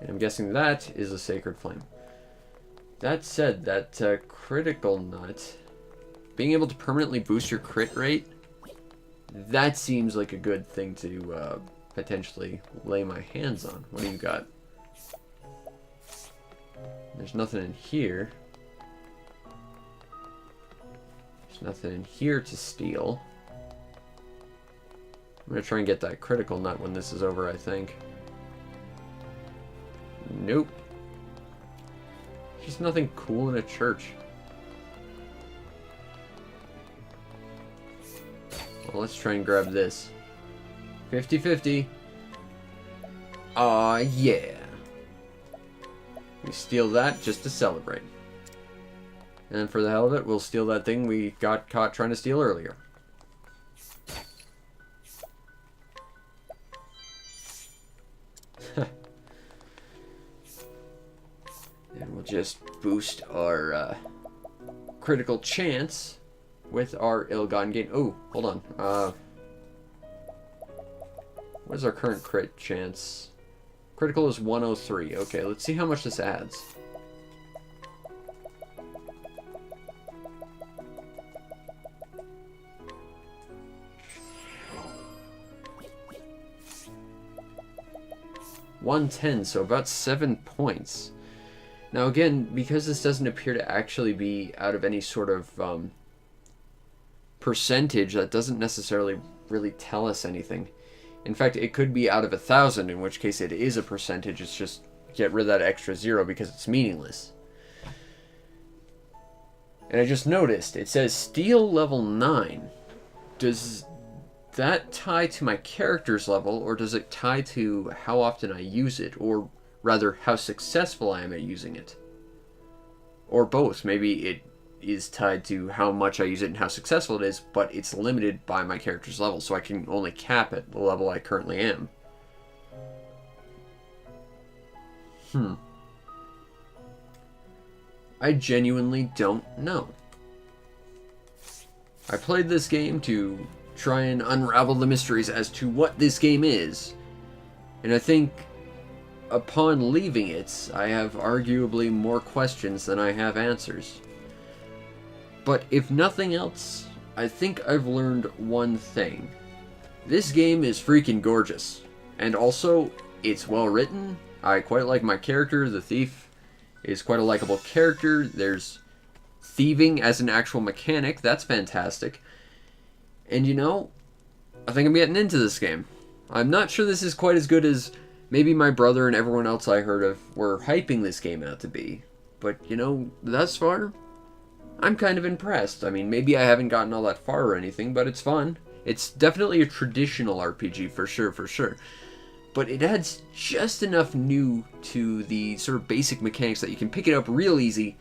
And I'm guessing that is a sacred flame. That said, that critical nut, being able to permanently boost your crit rate, that seems like a good thing to potentially lay my hands on. What do you got? There's nothing in here. There's nothing in here to steal. I'm gonna try and get that critical nut when this is over, I think. Nope. Just nothing cool in a church. Well, let's try and grab this. 50-50. Aw, yeah. We steal that just to celebrate. And for the hell of it, we'll steal that thing we got caught trying to steal earlier. just boost our critical chance with our ill-gotten gain. Oh, hold on. What is our current crit chance? Critical is 103. Okay, let's see how much this adds. $110, so about 7 points. Now again, because this doesn't appear to actually be out of any sort of percentage, that doesn't necessarily really tell us anything. In fact, it could be out of 1,000, in which case it is a percentage. It's just get rid of that extra 0 because it's meaningless. And I just noticed, it says Steel level 9. Does that tie to my character's level, or does it tie to how often I use it, or rather, how successful I am at using it? Or both. Maybe it is tied to how much I use it and how successful it is, but it's limited by my character's level, so I can only cap at the level I currently am. I genuinely don't know. I played this game to try and unravel the mysteries as to what this game is, and I think upon leaving it, I have arguably more questions than I have answers. But if nothing else, I think I've learned one thing. This game is freaking gorgeous. And also, it's well written. I quite like my character. The thief is quite a likable character. There's thieving as an actual mechanic. That's fantastic. And you know, I think I'm getting into this game. I'm not sure this is quite as good as maybe my brother and everyone else I heard of were hyping this game out to be. But, you know, thus far, I'm kind of impressed. I mean, maybe I haven't gotten all that far or anything, but it's fun. It's definitely a traditional RPG, for sure. But it adds just enough new to the sort of basic mechanics that you can pick it up real easy,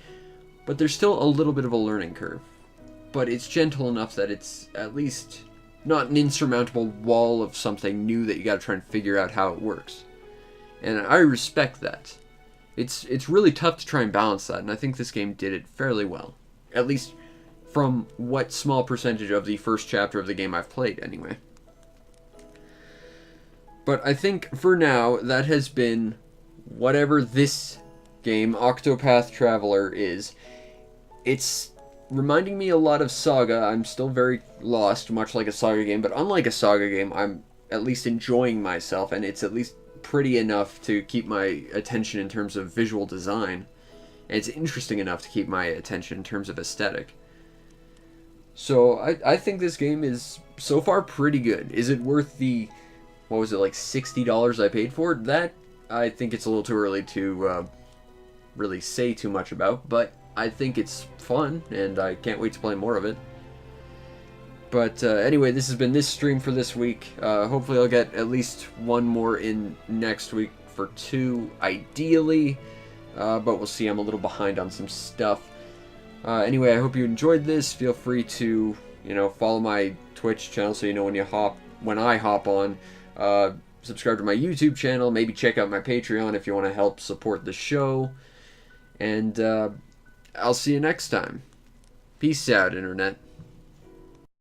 but there's still a little bit of a learning curve. But it's gentle enough that it's at least not an insurmountable wall of something new that you gotta try and figure out how it works. And I respect that. It's really tough to try and balance that, and I think this game did it fairly well. At least from what small percentage of the first chapter of the game I've played, anyway. But I think, for now, that has been whatever this game, Octopath Traveler, is. It's reminding me a lot of Saga. I'm still very lost, much like a Saga game, but unlike a Saga game, I'm at least enjoying myself, and it's at least pretty enough to keep my attention in terms of visual design. And it's interesting enough to keep my attention in terms of aesthetic. So I think this game is so far pretty good. Is it worth the, what was it, like $60 I paid for it? That, I think it's a little too early to really say too much about, but I think it's fun, and I can't wait to play more of it. But anyway, this has been this stream for this week. Hopefully I'll get at least one more in next week for 2, ideally. But we'll see. I'm a little behind on some stuff. Anyway, I hope you enjoyed this. Feel free to, follow my Twitch channel so you know when I hop on. Subscribe to my YouTube channel. Maybe check out my Patreon if you want to help support the show. And I'll see you next time. Peace out, Internet.